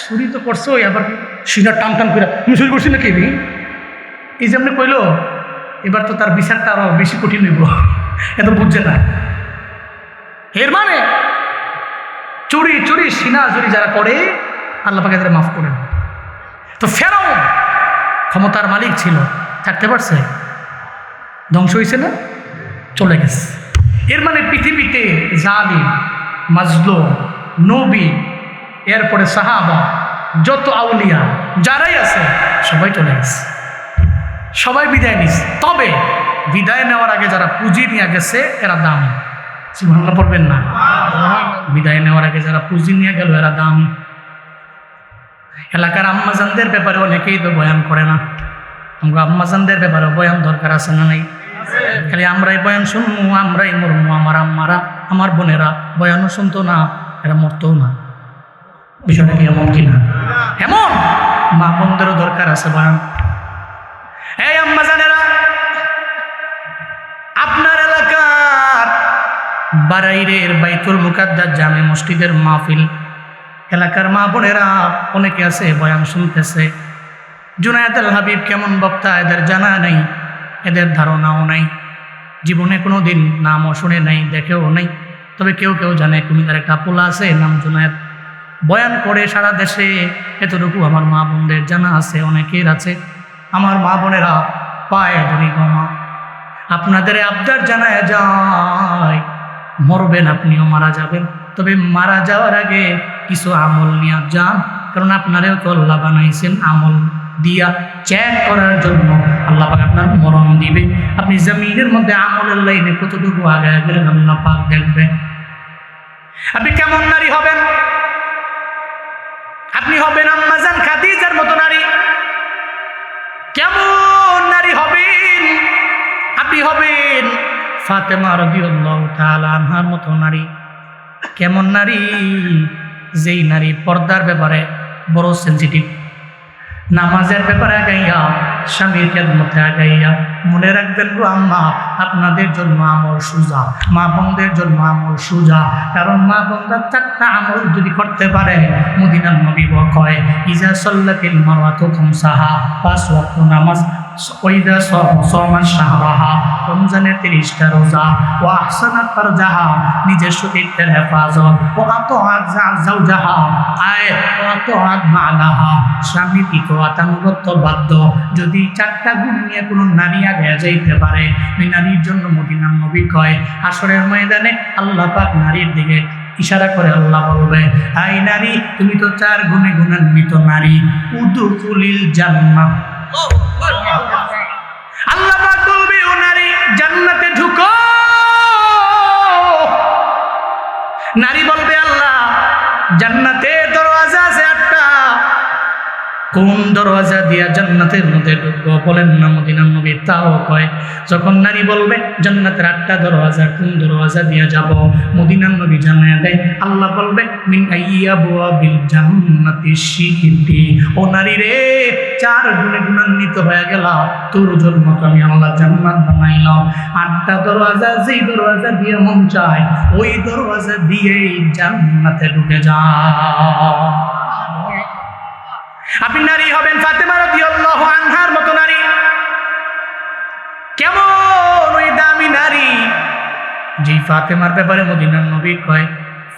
চুরি তো করছো, আবার সিনার টান টান করে তুমি চুরি করছি নাকি, এই যে আপনি কইলো, এবার তো তার বিচারটা আরো বেশি কঠিন হইব, এত বুঝছে না। এর মানে চুরি চুরি সিনা চুরি যারা করে আল্লাহ পাক তাদের মাফ করেন। তো ফেরাউন ক্ষমতার মালিক ছিল, থাকতে পারছে, ধ্বংস হয়েছে না, চলে গেছে। এর মানে পৃথিবীতে জালিম, মাজলুম, নবী, এরপরে সাহাবা, যত আউলিয়া যারাই আছে সবাই চলে গেছে, সবাই বিদায় নিছে। তবে বিদায় নেওয়ার আগে যারা পুঁজি নিয়ে গেছে এরা দামি, সুবহানাল্লাহ পড়বেন না? বিদায় নেওয়ার আগে যারা পুঁজি নিয়ে গেল এরা দামি। এলাকার আম্মাজানদের ব্যাপারে অনেকেই তো বয়ান করে না, আমরা আম্মাজানদের ব্যাপারে বয়ান দরকার আছে না নাই? খালি আমরাই বয়ান শুনবো, আমরাই মরমু, আমার আম্মারা আমার বোনেরা বয়ানও শুনতো না, এরা মরতো না। বিষয়টা কি এমন কিনা? এমন মা বোনদেরও দরকার আছে বয়ান। এই আম্মাজানেরা, আপনার এলাকার বারাইরের বাইতুল মুকাদ্দাস জামে মসজিদের মাহফিল, এলাকার মা বোনেরা অনেকে আছে বয়ান শুনতেছে। জুনায়েদ আল হাবিব কেমন বক্তা এদের জানা নাই, এদের ধারণাও নাই, জীবনে কোনো দিন নামও শুনে নাই, দেখেও নাই। তবে কেউ কেউ জানে কুমিল্লার একটা পোলা আছে নাম জুনায়েদ, বয়ান করে সারা দেশে, এতটুকু আমার মা বোনদের জানা আছে, অনেকের আছে। আমার মা বোনেরা পায়ে ধরি গমা, আপনাদের আবদার জানায় যায়, মরবেন আপনিও মারা যাবেন, তবে মারা যাওয়ার আগে কিছু আমল নিয়ে যান, কারণ আপনারেও তো আল্লাহ বানাইছেন আমল দিয়া চেক করার জন্য। আল্লাহ পাক আপনার মরণ দিবে, আপনি জমিনের মধ্যে আমলের লাইনে কতটুকু আগে গেলেন আল্লাহ পাক দেখবেন। আপনি কেমন নারী হবেন? আপনি হবেন আম্মাজান খাদিজার মতো নারী। কেমন নারী হবেন? আপনি হবেন ফাতেমা রাদিয়াল্লাহু তাআলা আনহার মতো নারী। কেমন নারী? যেই নারী পর্দার ব্যাপারে বড় সেন্সিটিভ। নামাজের ব্যাপারে আগাইয়া, স্বামীর খেদমতে আগাইয়া মনে রাখবেন গো আম্মা, আপনাদের জন্য আমল সুজা, মা বোনদের জন্য আমল সুজা। কারণ মা বোনরা 4টা আমল যদি করতে পারে, মদিনার নবী কয় ইজা সাল্লাতিল মারওয়াতু খামসাহা, 5 ওয়াক্ত নামাজ, ওয়াইদা সামাত শাহরাহা, রমজানের 30টা রোজা, ও আহসানাত ফারজাহা, নিজের সতীত্বের হেফাজত, ও আতাআত যাওজাহা, ও আতাআত মালাহা, স্বামীর ইতাআতানুগত্য বাধ্য। যদি 4টা গুণ নিয়ে কোনো নারী আগে যাইতে পারে, ওই নারীর জন্য মদিনার নবী কয় হাসরের ময়দানে আল্লাহ পাক নারীর দিকে ইশারা করে আল্লাহ বলবে, আই নারী, তুমি তো 4 গুণে গুণান্বিত নারী, উদখুলিল জান্নাহ। আল্লাহ পাক বলবে, ও নারী, জান্নাতে ঢুকো। নারী বলবে, আল্লাহ, জান্নাতের দরওয়াজা আছে 8টা, কোন দরওয়াজা দিয়া জান্নাতের মধ্যে ঢুকবো? বলেন না মদিনার নবী। তাও কয়, যখন নারী বলবে জান্নাতের 8টা দরওয়াজা, কোন দরওয়াজা দিয়া যাব? মদিনার নবী জানায়া দেয়, আল্লাহ বলবে মিন আইয়াবওয়াবিল জান্নাতি শিইতি। ও নারী রে, 4 গুণে গুণান্বিত হয়ে গেল, তোর জন্য আমি আল্লাহ জান্নাত বানাইলাম। 8টা দরওয়াজা, যেই দরওয়াজা দিয়ে মন চায় ওই দরওয়াজা দিয়েই জান্নাতে ঢুকে যা। আপনি নারী হবেন ফাতেমা রাদিয়াল্লাহু আনহার মতো নারী। কেমন ওই দামি নারী, যে ফাতেমার ব্যাপারে মদিনার নবী কয়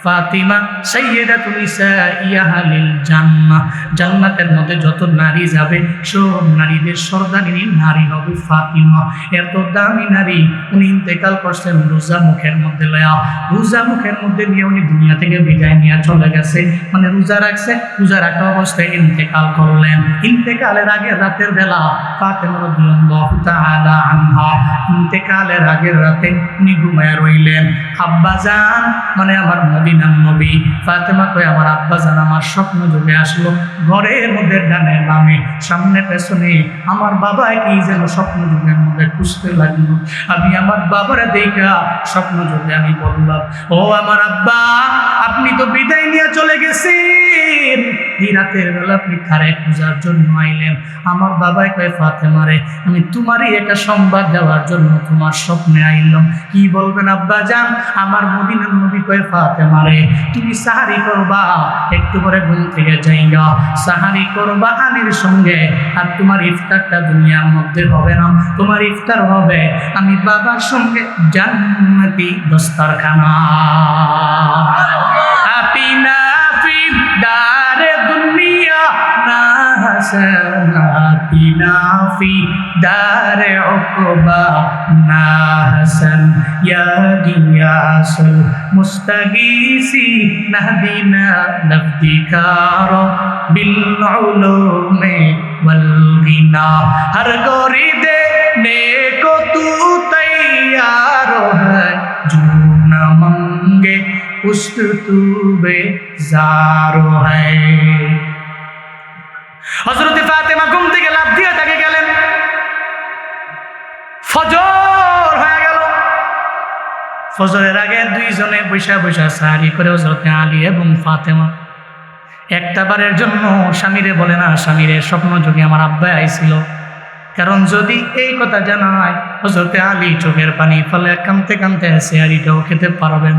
ফাতিমা সাইয়্যিদাতুন নিসাই আহলিল জান্নাহ, জান্নাতের মধ্যে যত নারী যাবে সব নারীদের সর্দারিনী নারী হবে ফাতিমা। এত দামি নারী, উনি ইন্তেকাল করছেন রোজা মুখের মধ্যে লয়া, রোজা মুখের মধ্যে নিয়ে উনি দুনিয়া থেকে বিদায় নিয়ে চলে গেছে। মানে রোজা রাখছে, রোজা রাখা অবস্থায় ইন্তেকাল করলেন। ইন্তেকালের আগে রাতের বেলা ফাতেমা রাদিয়াল্লাহু তাআলা আনহা, ইন্তেকালের আগের রাতে উনি ঘুমায় রইলেন। আব্বাজান, মানে আমার মদিনার নবী, ফাতেমা কয় আমার আব্বাজান আমার স্বপ্ন যুগে আসলো, ঘরের মধ্যে ডানে বামে সামনে পেছনে আমার বাবা কি যেন স্বপ্ন যুগের মধ্যে খুঁজতে লাগলো। আমি আমার বাবারে দেখা স্বপ্ন যুগে আমি বললাম, ও আমার আব্বা, আপনি তো বিদায় নিয়ে চলে গেছেন, এই রাতের বেলা আপনি কারে খোঁজার জন্য আইলেন? আমার বাবাই কয় ফাতেমারে আমি তোমারই একটা সংবাদ দেওয়ার জন্য তোমার স্বপ্নে আইলাম। কি বলবেন আব্বা জান? আমার মদিনার নবী কয় ফাতেমারে তুমি সাহারি করবা, একটু পরে ঘুম থেকে যাইগা, সাহারি করবা আলীর সঙ্গে, আর তোমার ইফতারটা দুনিয়ার মধ্যে হবে না, তোমার ইফতার হবে আমি বাবার সঙ্গে জান্নাতি দস্তারখানা। আতিনা ফি দারে দুনিয়া না হাসানাতিনা ফি দারে উকবা না হাসান, ইয়া গিয়াসুল মুস্তাগীসি নাহদিনা নফদিকার বিল উলুমে ওয়াল গিনা। হর গরি দেনে কো তু তৈয়ার है, जो न मंगे उस तू बेजारो है। হযরত ফাতেমা ঘুম থেকে লাফ দিয়ে তাকে গেলেন, ফজর হয়ে গেল। ফজরের আগে দুইজনে বৈশা বৈশা সাহারি করে হযরত আলী এবং ফাতেমা। একটা বারের জন্য স্বামীরে বলে না, স্বামীরে স্বপ্ন যোগে আমার আব্বা আইছিল। কারণ যদি এই কথা জানায় হযরত আলী চোখের পানি ফলে কাঁদতে কাঁদতে সেহারিটাও খেতে পারবেন।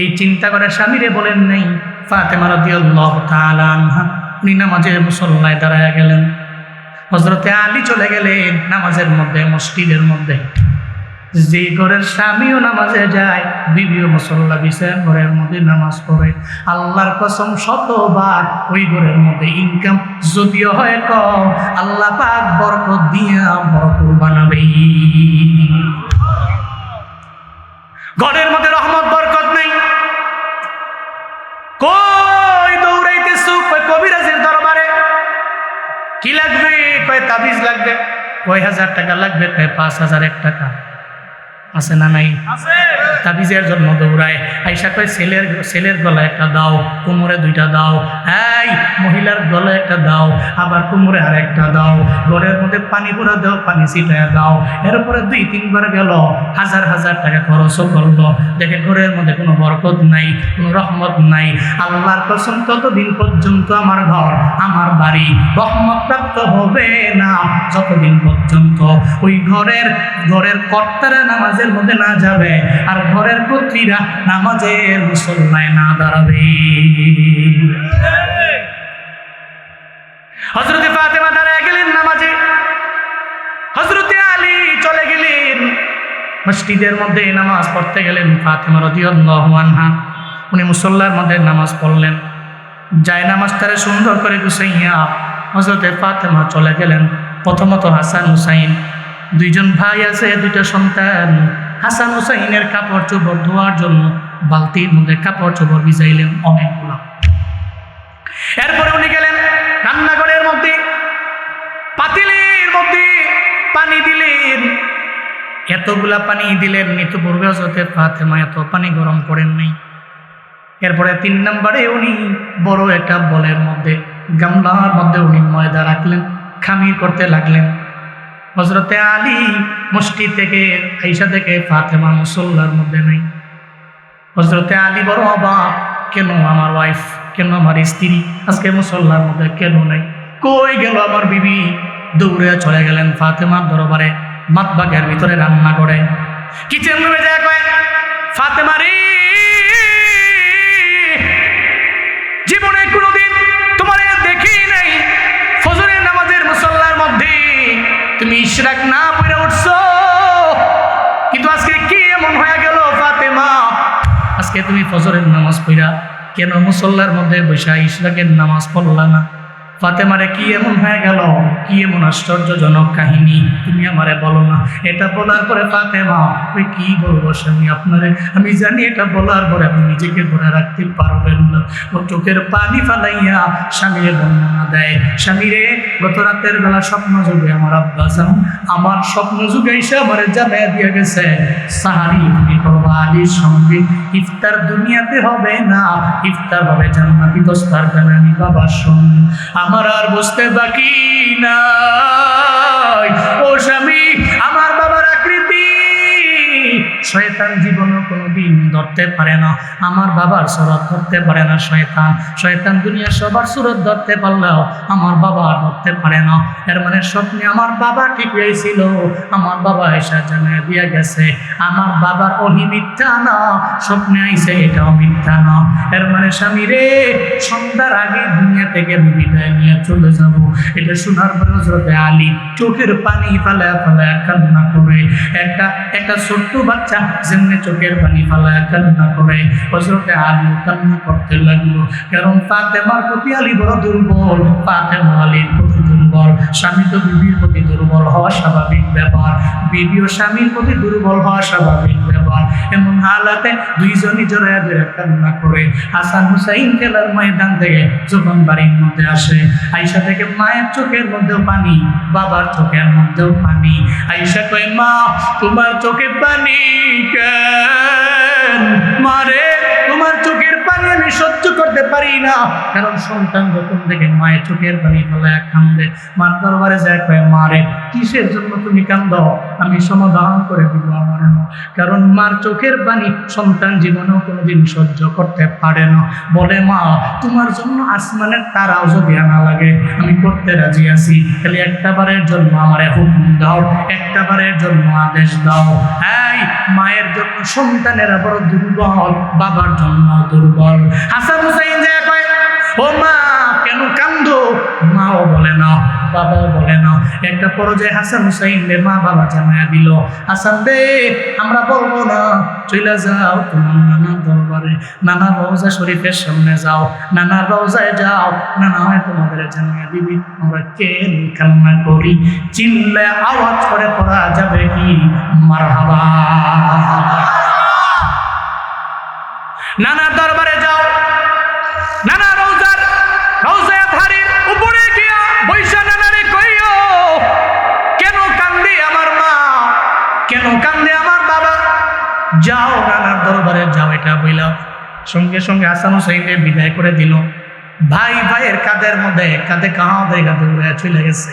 এই চিন্তা করে স্বামীরে বলেন নাই। ফাতেমা রাদিয়াল্লাহু তাআলা আনহা উনি নামাজের মুসল্লায় দাঁড়ায় গেলেন। হযরত আলী চলে গেলেন নামাজের মধ্যে, মসজিদের মধ্যে। যে ঘরের স্বামীও নামাজে যায়, বিবিও মুসল্লা বিছায় ঘরের মধ্যে নামাজ পড়ে। আল্লাহর কসম শতবার ওই ঘরের মধ্যে ইনকাম যদিও হয় কম, আল্লাহ পাক বরকত দিয়া ভরপুর বানাবে। ঘরের মধ্যে রহমত বরকত নাই, কই দৌড়াইতেছো? কই কবিরাজের দরবারে। কি লাগবে? কয় তাবিজ লাগবে। কয় 1000 টাকা লাগবে। কয় 5001 টাকা। আছে না নাই? তাবিজের জন্য দৌড়ায়। আইসা কয় ছেলের গলায় একটা দাও, কোমরে দুইটা দাও, এই মহিলার গলায় একটা দাও, আবার কোমরে আর একটা দাও, ঘরের মধ্যে পানি পুরা দাও, পানি ছিটায় দাও। এরপরে 2-3 বার গেল, হাজার হাজার টাকা খরচও করলো, দেখে ঘরের মধ্যে কোনো বরকত নাই, কোনো রহমত নাই। আল্লাহর কসম, ততদিন পর্যন্ত আমার ঘর, আমার বাড়ি রহমত প্রাপ্ত হবে না যতদিন পর্যন্ত ওই ঘরের কর্তারা নামাজের মধ্যে না যাবে আর ঘরের কর্ত্রীরা নামাজের মুসল্লায় না দাঁড়াবে। হযরতে ফাতেমা দাঁড়ায় গেলেন নামাজে, হযরতে আলী চলে গেলেন মসজিদের মধ্যে নামাজ পড়তে গেলেন। ফাতেমা রাদিয়াল্লাহু আনহা উনি মুসল্লার মধ্যে নামাজ পড়লেন, যায় নামাজটারে সুন্দর করে গুছাইয়া হযরতে ফাতেমা চলে গেলেন। প্রথমত হাসান হুসাইন, 2জন ভাই আছে, 2টা সন্তান। হাসান হুসাইনের কাপড় চোপড় ধোয়ার জন্য বালতির মধ্যে কাপড় চোপড় ভিজাইলেন অনেকগুলো। এরপরে উনি গেলেন রান্নাঘরের মধ্যে, পাতিলের মধ্যে পানি দিলেন। এতগুলা পানি দিলেন, মৃত্যুপূর্বে হযরতে ফাতেমা এত পানি গরম করেন নাই। এরপরে 3 নম্বরে উনি বড় একটা বলের মধ্যে, গামলার মধ্যে উনি ময়দা রাখলেন, খামির করতে লাগলেন। হযরতে আলী মসজিদ থেকে আয়েশা থেকে ফাতেমা মুসল্লার মধ্যে নাই। হযরতে আলী বড় অবাক, কেন আমার ওয়াইফ, কেন আমার স্ত্রী আজকে মুসল্লার মধ্যে কেন নাই? কই গেল আমার বিবি? দৌড়ে চলে গেলেন ফাতেমার দরবারে, মাতবাগের ভিতরে রান্না করে কিচেন রুমে যায় কয়, ফাতেমা রে, জীবনে কোনোদিন তোমার দেখি নাই ফজরের নামাজের মুসল্লার মধ্যে তুমি ইশরাক না পড়ে উঠছো, কিন্তু আজকে কি এমন হয়ে গেল ফাতেমা? আজকে তুমি ফজরের নামাজ পড়া কেন মুসল্লার মধ্যে বসে ইশরাকের নামাজ পড়লা না? ফাতেমারে কি এমন হয়ে গেল? কি এমন আশ্চর্যজনক কাহিনী, তুমি আমারে বলো না। এটা বলার পরে ফাতেমা, ওই কি বলবো স্বামী আপনারে, আমি জানি এটা বলার পরে আপনি নিজেকে ধরে রাখতে পারবেন না। ও চোখের পানি ফালাইয়া স্বামীর বর্ণনা দেয়, স্বামী রে, গত রাতের বেলা স্বপ্ন যুগে আমার আব্বা যান আমার স্বপ্ন যুগে এসে আমার জানাই দিয়ে গেছে, সাহারি তুমি করবা আলীর সঙ্গে, ইফতার দুনিয়াতে হবে না, ইফতার হবে জান্নাতি দস্তারখানে আমি বাবার সঙ্গে। আমার আর বুঝতে বাকি নাই ও স্বামী, আমার বাবার আকৃতি শয়তান জীবনও কোনোদিন ধরতে পারে না, আমার বাবার সুরত ধরতে পারে না শয়তান। শয়তান দুনিয়া সবার সুরত ধরতে পারলেও আমার বাবা ধরতে পারে না। এর মানে স্বপ্নে আমার বাবা ঠিক হয়েছিল, আমার বাবা এসে জানিয়ে দিয়ে গেছে আমার বাবার ওহি মিথ্যা না, স্বপ্নে আইছে এটাও মিথ্যা না। এর মানে স্বামী রে, সন্ধ্যার আগে দুনিয়া থেকে বিদায় নিয়ে চলে যাব। এটা শোনার পর হযরতে আলী চোখের পানি ফালায়া ফালায়া কান্না করে, একটা ছোট্ট বাচ্চা যেমনি চোখের পানি ফালায়া কান্না করে, হযরতে আলী কান্না করতে লাগলো। কারণ ফাতেমার প্রতি আলী বড় দুর্বল, ফাতেমা আলীর প্রতি দুর্বল। স্বামী তো বিবির প্রতি দুর্বল হওয়া স্বাভাবিক ব্যাপার, বিবিও স্বামীর প্রতি দুর্বল হওয়া স্বাভাবিক ব্যাপার। এমন হালাতে 2জনই জড়াইয়া ধরে কান্না করে। হাসান হুসাইন খেলার ময়দান থেকে যখন বাড়ির মধ্যে আসে, আয়েশা থেকে মায়ের চোখের মধ্যেও পানি, বাবার চোখের মধ্যেও পানি। আয়েশা কয়, মা তোমার চোখে পানি কেন? মারে, তোমার চোখের পানি আমি সহ্য করতে পারি না। কারণ সন্তান যখন থেকে মায়ের চোখের পানি ফেলায় কান্দে, মার দরবারে যায় কয়, মারে কিসের জন্য তুমি কান্দো? আমি সমাধান করে দিব আমার। কারণ মার চোখের পানি সন্তান জীবনেও কোনোদিন সহ্য করতে পারে না। বলে, মা তোমার জন্য আসমানের তারাও যদি আনা লাগে আমি করতে রাজি আছি, খালি একটা বারের জন্য আমারে হুকুম দাও, একটা বারের জন্য আদেশ দাও। এই মায়ের জন্য সন্তানেরা বড় দুর্বল, বাবার জন্য দুর্বল। হাসান হুসাইন যে কয়, ও মা কেন কান্দো? মাও বলে না, বাবাও বলে না। একটা পর্যায়ে হাসান হুসাইনের মা বাবা জানাইয়া দিল, হাসান রে আমরা বলবো না, চলে যাও তোমার নানার দরবারে, নানা রওজা শরীফের সামনে যাও, নানা রওজায় যাও, নানা হয় তোমাদের জানাইয়া দিবি আমরা কেন কান্না করি। চিল্লে আওয়াজ করে পড়া যাবে কি মারহাবা। নানার দরবারে যাও, নানা রওজায় ধারের উপরে গিয়া বৈশা নানারে কইও, কেন কান্দে আমার মা, কেন কান্দে আমার বাবা, সঙ্গে সঙ্গে হাসান হুসাইনকে বিদায় করে দিল। ভাই ভাইয়ের কাঁধের মধ্যে কাঁধে কাঁধে উড়ে চলে গেছে।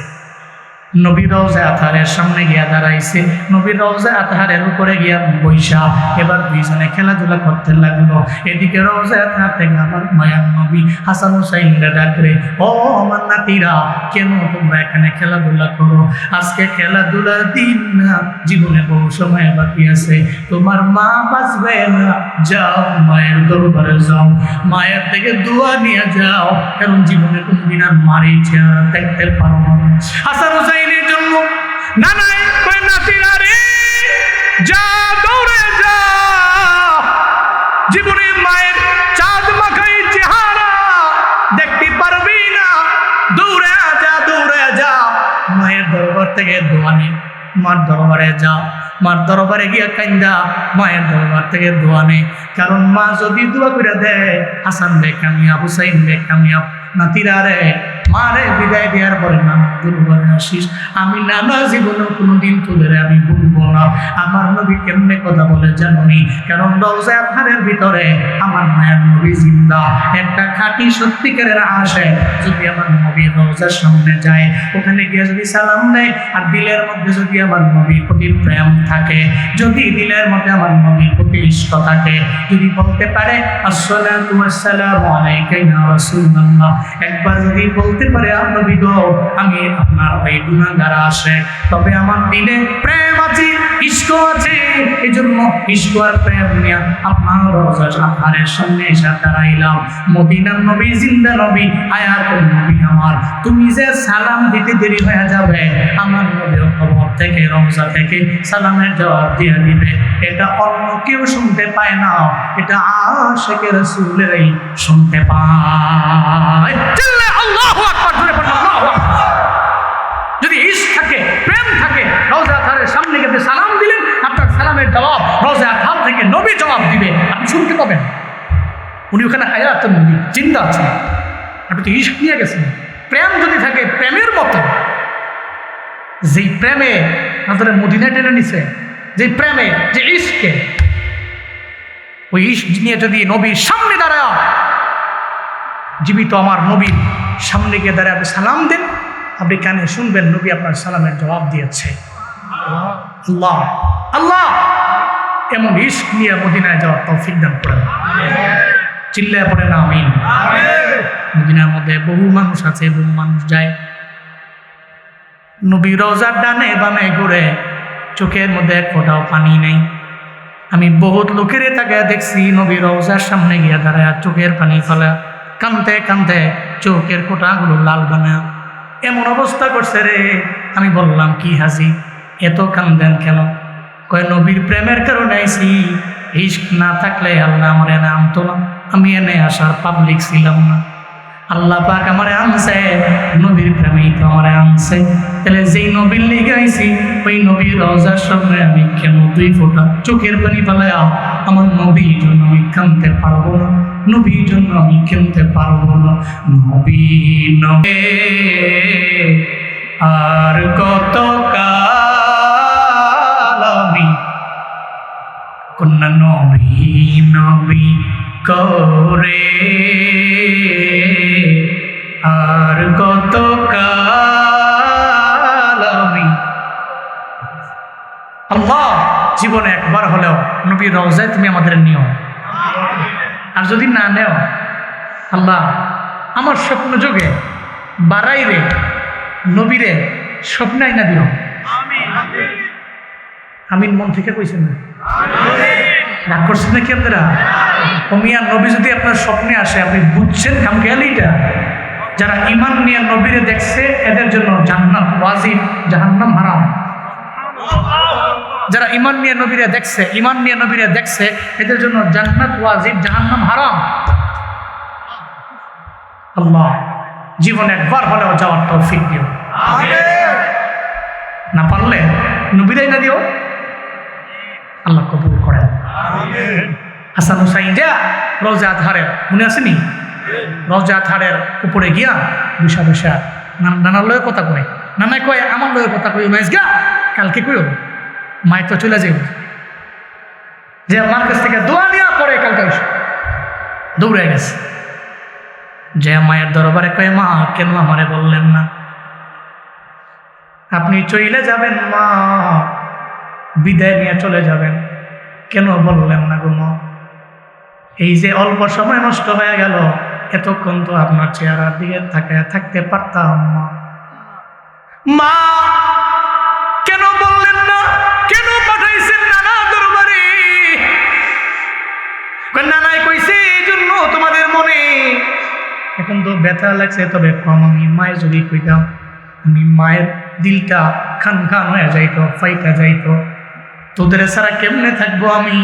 নবীর রওজা আতহারের সামনে গিয়া দাঁড়াইছে। নবীর রওজা আতহারের উপরে গিয়া বৈশা এবার দুইজনে খেলাধুলা করতে লাগলো। এদিকে রওজা আতহার থেকে আমার মায়ার নবী হাসান হুসাইনরা ডাকরে, ও আমার নাতিরা, কেন তোমরা এখানে খেলাধুলা করো? আজকে খেলাধুলার দিন না, জীবনে বহু সময় বাকি আছে, তোমার মা বাঁচবে না, যাও মায়ের দরবারে যাও, মায়ের থেকে দোয়া নিয়ে যাও, কারণ জীবনে কোনদিন আর মারি দেখতে পারো না। হাসান হুসাইনের জন্য নানাই নাতিরা রে, যা দৌড়ে যা, জীবনে মায়ের চাঁদ মাখাই চেহারা দেখতে পারবি না, দৌড়ে যা মায়ের দরবার থেকে দোয়া নে, মার দরবারে যাও, মার দরবারে গিয়া কান্দা মায়ের দরবার থেকে দোয়া নে, কারণ মা যদি দোয়া করে দেয় হাসান রে কামিয়াব, হুসাইন রে কামিয়াব। নাতিরা রে, মারে বিদায় দেওয়ার পরে নানা দরবারে আসিস, আমি নানা জীবনে কোনোদিন তোদের আমি ভুলবো না। আমার নবী কেমনে কথা বলে জানি, কারণ রওজা আতহারের ভিতরে আমার মায়ের নবী জিন্দা। একটা খাঁটি সত্যিকারের আসে যদি আমার নবীর রওজার সামনে যায়, ওখানে গিয়ে যদি সালাম দেয়, আর দিলের মধ্যে যদি আমার নবীর প্রতি প্রেম থাকে, যদি দিলের মধ্যে আমার নবীর প্রতি ইষ্ট থাকে, যদি বলতে পারে আসসালাতু ওয়াসসালামু আলাইকা ইয়া রাসূলুল্লাহ, একবার যদি বলতে পারে নবী গো আমি আপনার ওই গুনাহগার আশিক, তবে আমার দিলে প্রেম আছে, ইশক আছে, এজন্য ইশক আর প্রেম নিয়ে আপনার রওজা আতহারের সামনে এসে দাঁড়াইলাম। মদিনার নবী, জিন্দা নবী, হায়াতুল নবী আমার, তুমি যে সালাম দিতে দেরি হয়ে যাবে, আমার নবী কবর থেকে রওজা থেকে সালামের জবাব দিয়ে দিবে, এটা অন্য কেউ শুনতে পায় না, এটা আশিকে রাসূলেরই শুনতে পায়। আল্লাহু আকবার, জোরে বলুন আল্লাহু আকবার। যদি ইশক থাকে, প্রেম থাকে, রওজা আতহারের সামনে গিয়ে সালাম দিলেন, আপনার সালামের জবাব রওজা আতহার থেকে নবী জবাব দিবে, আপনি শুনতে পাবেন। উনি ওখানে হায়াতুন নবী, চিন্তা আছে, আপনি তো ইশক নিয়ে গেছেন। প্রেম যদি থাকে প্রেমের মতো, যেই প্রেমে আপনাদের মদিনা টেনে নিছে, যে প্রেমে, যে ইশকে, ওই ইশক নিয়ে যদি নবীর সামনে দাঁড়ায়, জীবিত আমার নবীর সামনে গিয়ে দাঁড়ায় আপনি সালাম দেন, আপনি কানে শুনবেন নবী আপনার সালামের জবাব দিয়েছে। আল্লাহ আল্লাহ এমন ইশক নিয়ে মদিনায় যাওয়ার তৌফিক দান করেন, চিল্লায় পড়েন আমিন। মদিনার মধ্যে বহু মানুষ আছে, বহু মানুষ যায়, নবী রওজার ডানে বামে ঘুরে, চোখের মধ্যে এক ফোঁটাও পানি নেই। আমি বহুত লোকের তাকে দেখছি নবী রওজার সামনে গিয়ে দাঁড়ায় চোখের পানি ফেলা, কানতে কানতে চোখের কোটাগুলো লাল বানা, এমন অবস্থা করছে রে। আমি বললাম কি হাজি, এত কান্দেন কেন? কয় নবীর প্রেমের কারণে আইছি, ইশক না থাকলে আল্লাহ আমার এনে আনতো না, আমি এনে আসার পাবলিক ছিলাম না, আল্লাহ পাক আমারে আনছে, নবীর প্রেমেই তো আমারে আনছে। তাহলে যেই নবীর লিগে আইছি, ওই নবীর রওজার সামনে আমি কেন দুই ফোঁটা চোখের পানি ফেলায়া আমার নবীর জন্য আমি কাঁদতে পারবো না, নবীর জন্য আমি কাঁদতে পারবো না। নবী নবে আর কত কাল আমি কন্যা নবী নবী করে, আর কত কাল আমি। আল্লাহ জীবনে একবার হলেও নবীর রওজায় তুমি আমাদের নিও, আর যদি না নেও আল্লাহ আমার স্বপ্ন যোগে বাড়াইরে নবীরে স্বপ্নে আইনা দিও। আমিন মন থেকে কইছেন না? রাগ করছেন নাকি আপনারা? মিয়া নবী যদি আপনার স্বপ্নে আসে, আপনি বুঝছেন খামখেয়ালিটা? যারা ঈমান নিয়ে নবীরে দেখছে এদের জন্য জান্নাত ওয়াজিব, জাহান্নাম হারাম। যারা ঈমান নিয়ে নবীরে দেখছে, ঈমান নিয়ে নবীরে দেখছে এদের জন্য জান্নাত ওয়াজিব, জাহান্নাম হারাম। আল্লাহ জীবনে একবার হলেও যাওয়ার তৌফিক দিও, না পারলে নবীরাই না দিও, আল্লাহ কবুল করেন। হাসান হুসাইন যা রওজা আতহারের মনে আসেনি, রওজা আতহারের উপরে গিয়া বসা বসা নানার লয়ে কথা কয়, নানায় কয় আমার লয়ে কথা কই, মাইস গা কালকে কইও, মায় তো চলে যাইব, যে আমার কাছ থেকে দোয়া নেওয়া পরে কালকে এসো। দৌড়ে গেছে, যে মায়ের দরবারে কয়, মা কেন আমারে বললেন না? আপনি চলে যাবেন মা, বিদায় নিয়ে চলে যাবেন, কেন বললেন না গো মা? এই যে অল্প সময় নষ্ট হয়ে গেল, এতক্ষণ তো আপনার চেহারার দিকে তাকায় থাকতে পারতাম মা। মা কেন বললেন না? কেন পাঠাইছেন নানা দরবারে? নানাই কইছে এই জন্য তোমাদের মনে এখন তো ব্যথা লাগছে, তবে কম আমি মায়ের যদি কইতাম, আমি মায়ের দিলটা খান খান হয়ে যাইতো, ফাইটা যাইতো। তোদের ছাড়া কেমনে থাকবো আমি?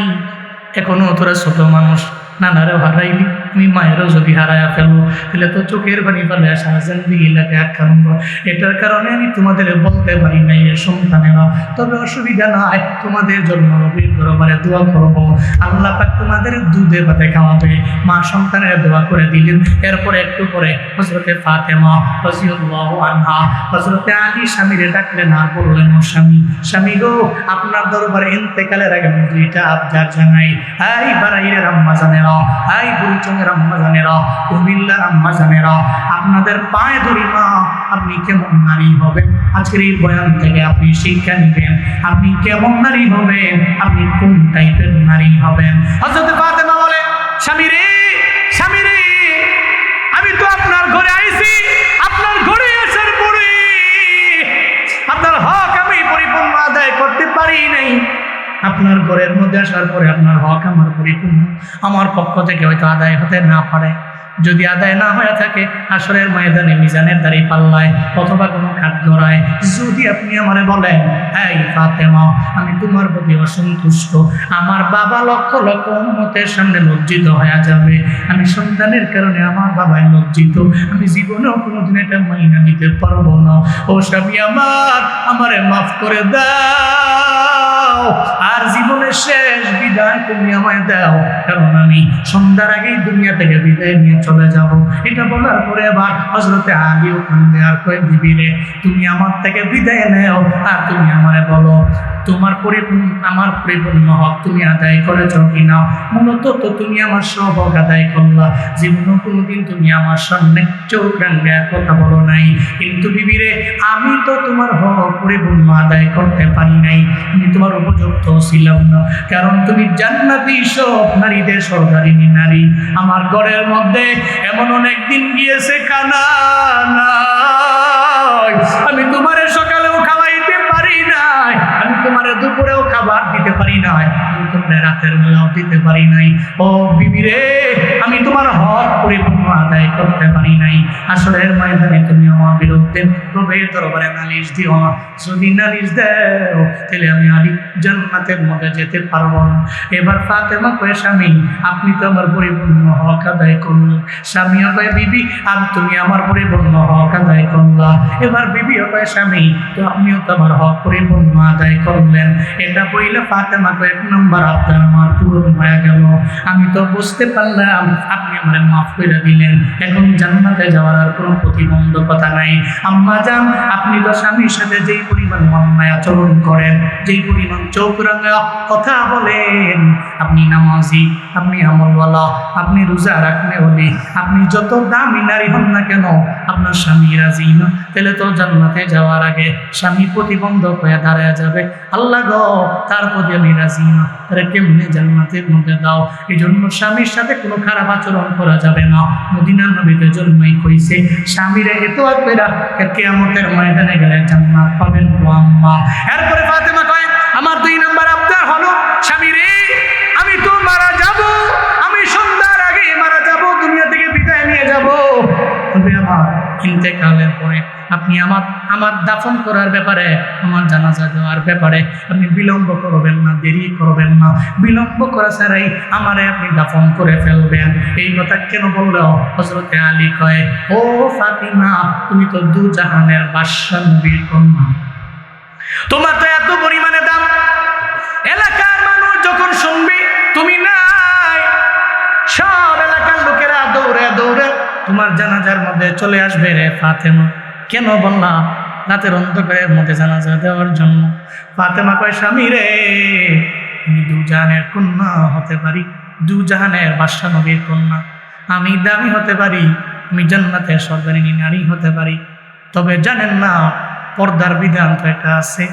এখনো তোরা ছোট মানুষ, নানারেও হারাইলি, আমি মায়েরও যদি হারায়া ফেলবো তাহলে তো চোখের পানি ফেলে সাহায্য দিয়ে লাগে আক্রান্ত। এটার কারণে আমি তোমাদের বলতে পারি নাই রে সন্তানেরা, তবে অসুবিধা নাই, তোমাদের জন্য নবীর দরবারে দোয়া করবো, আল্লাহ পাক তোমাদের দুধে ভাতে খাওয়াবে। মা সন্তানের দোয়া করে দিলেন। এরপরে একটু পরে হযরতে ফাতেমা রাদিয়াল্লাহু আনহা হযরতে আলী স্বামীরে ডাকলেন আর বললেন, ও স্বামী, স্বামী গো, আপনার দরবারে ইন্তেকালের আগে আমি দুইটা আবদার জানাই। এই বারাইরের আম্মা জানেরা, এই বুড়িচঙ্গের আম্মা জানেরা, কুমিল্লার আম্মা জানেরা, আপনাদের পায়ে ধরি মা, আপনি কেমন নারী হবেন আজকের এই বয়ান থেকে আপনি শিক্ষা নিবেন। আপনি কেমন নারী হবেন, আপনি কোন টাইপের নারী হবেন। হযরত ফাতেমা বলে, স্বামী রে, স্বামী রে, আমি তো আপনার ঘরে আইছি, আপনার ঘরে আসার পরে আপনার হক আমি পরিপূর্ণ আদায় করতে পারি নাই। আপনার ঘরের মধ্যে আসার পরে আপনার হক আমার পরিপূর্ণ আমার পক্ষ থেকে হয়তো আদায় হতে না পারে। যদি আদায় না হয়ে থাকে হাসরের ময়দানে মিজানের দাঁড়ি পাল্লায় অথবা কোনো কাঠগড়ায় যদি আপনি আমারে বলেন, এই ফাতেমা, আমি তোমার প্রতি অসন্তুষ্ট, আমার বাবা লক্ষ লক্ষ উম্মতের সামনে লজ্জিত হয়ে যাবে, আমি সন্তানের কারণে আমার বাবায় লজ্জিত, আমি জীবনেও কোনোদিন এটা মাইনা নিতে পারবো না। ও স্বামী আমার, আমারে মাফ করে দাও, আর জীবনের শেষ বিদায় তুমি আমায় দাও, কারণ আমি সন্ধ্যার আগেই দুনিয়া থেকে বিদায় নিয়ে চলে যাব। এটা বলার পরে আবার হযরতে আলীও কান্দে আর কয়, বিবি রে, তুমি আমার থেকে বিদায় নেও, আর তুমি আমারে বলো তোমার আমার পরিপূর্ণ হক তুমি আদায় করেছ কিনা। মূলত তো তুমি আমার সব হক আদায় করলা, জীবনে কোনোদিন তুমি আমার সামনে চোখ রাঙিয়ে কথা বলো নাই। কিন্তু বিবি রে, আমি তো তোমার হক পরিপূর্ণ আদায় করতে পারি নাই, আমি তোমার উপযুক্ত ছিলাম না, কারণ তুমি জান্নাতি সব নারীদের সরদারিনী নারী। আমার ঘরের মধ্যে এমন অনেক দিন গিয়েছে খানা নাই, আমি তোমারে সকালেও খাওয়াইতে পারি নাই, আমি তোমারে দুপুরেও খাবার দিতে পারি নাই, আমি তোমারে রাতের বেলাও দিতে পারি নাই। ও বিবি রে, আমি তোমার হক পরিপূর্ণ আদায় করতে পারি নাই। আসলের ময়দানে তুমি আমার বিরুদ্ধে প্রভের দরবারে নালিশ দিও, যদি নালিশ দেও তাহলে আমি আলী জান্নাতের মধ্যে যেতে পারবো না। এবার ফাতেমা কয়ে, স্বামী, আপনি তো আমার পরিপূর্ণ হক আদায় করলেন। স্বামীও কয়ে, বিবি, তুমি আমার পরিপূর্ণ হক আদায় করলা। এবার বিবিও কয়ে, স্বামী, তো আপনিও তো আমার হক পরিপূর্ণ আদায় করলেন। এটা বইলে ফাতেমা কয়ে, 1 নম্বর আবদার আমার পূরণ হয়ে গেল। আমি তো বুঝতে পারলাম আপনি আমার মাফ করে দিলেন, এখন জান্নাতে যাওয়ার আর কোনো প্রতিবন্ধকতা নাই। আম্মা জান, আপনি তো স্বামীর সাথে যেই পরিমাণ অন্যায় আচরণ করেন, যেই পরিমাণ চোখ রাঙা কথা বলেন, আপনি নামাজি, আপনি আমলওয়ালা, আপনি রোজা রাখলে হলে, আপনি যত দামি নারী হন না কেন, আপনার স্বামী রাজি না, তাহলে তো জান্নাতে যাওয়ার আগে স্বামী প্রতিবন্ধক হয়ে দাঁড়ায় যাবে। আল্লাহ গো, তার প্রতি আমি রাজি না, তারা কেমনে জান্নাতের মধ্যে দাও। এই জন্য স্বামীর সাথে কোনো খারাপ আচরণ করা যাবে না। মদিনার নবীতে জন্মই কইছে, স্বামীরা এত আপেরা কিয়ামতের ময়দানে গেলে জান্নাত পাবেন গো আম্মা। এরপরে ফাতেমা কয়, আমার 2 নম্বর আবদার হলো, স্বামী রে, আমি তো মারা যাব, আমি সন্ধ্যার আগে মারা যাব, দুনিয়া থেকে বিদায় নিয়ে যাব, তবে আমার ইন্তেকালের পরে আপনি আমার দাফন করার ব্যাপারে, আমার জানাজা দেওয়ার ব্যাপারে আপনি বিলম্ব করবেন না, দেরি করবেন না, বিলম্ব করা ছাড়াই আমারে আপনি দাফন করে ফেলবেন। এই কথা কেন বললো? হযরতে আলী কয়, ও ফাতিমা, তুমি তো 2 জাহানের বাদশা নবীর কন্যা, তোমার তো এত পরিমাণে দাম, এলাকার মানুষ যখন শুনবে তুমি নাই, সব এলাকার লোকেরা দৌড়ে দৌড়ে তোমার জানাজার মধ্যে চলে আসবে রে ফাতেমা। কেন বললাম? রাতের অন্ধকারের মধ্যে জানাজা দেওয়ার জন্য। ফাতেমা কয়, স্বামী রে, আমি 2 জাহানের কন্যা হতে পারি, 2 জাহানের বাদশা নবীর কন্যা, আমি দামি হতে পারি, আমি জান্নাতের সর্দারিনী নারী হতে পারি, তবে জানেন না পর্দার বিধান তো একটা আছে।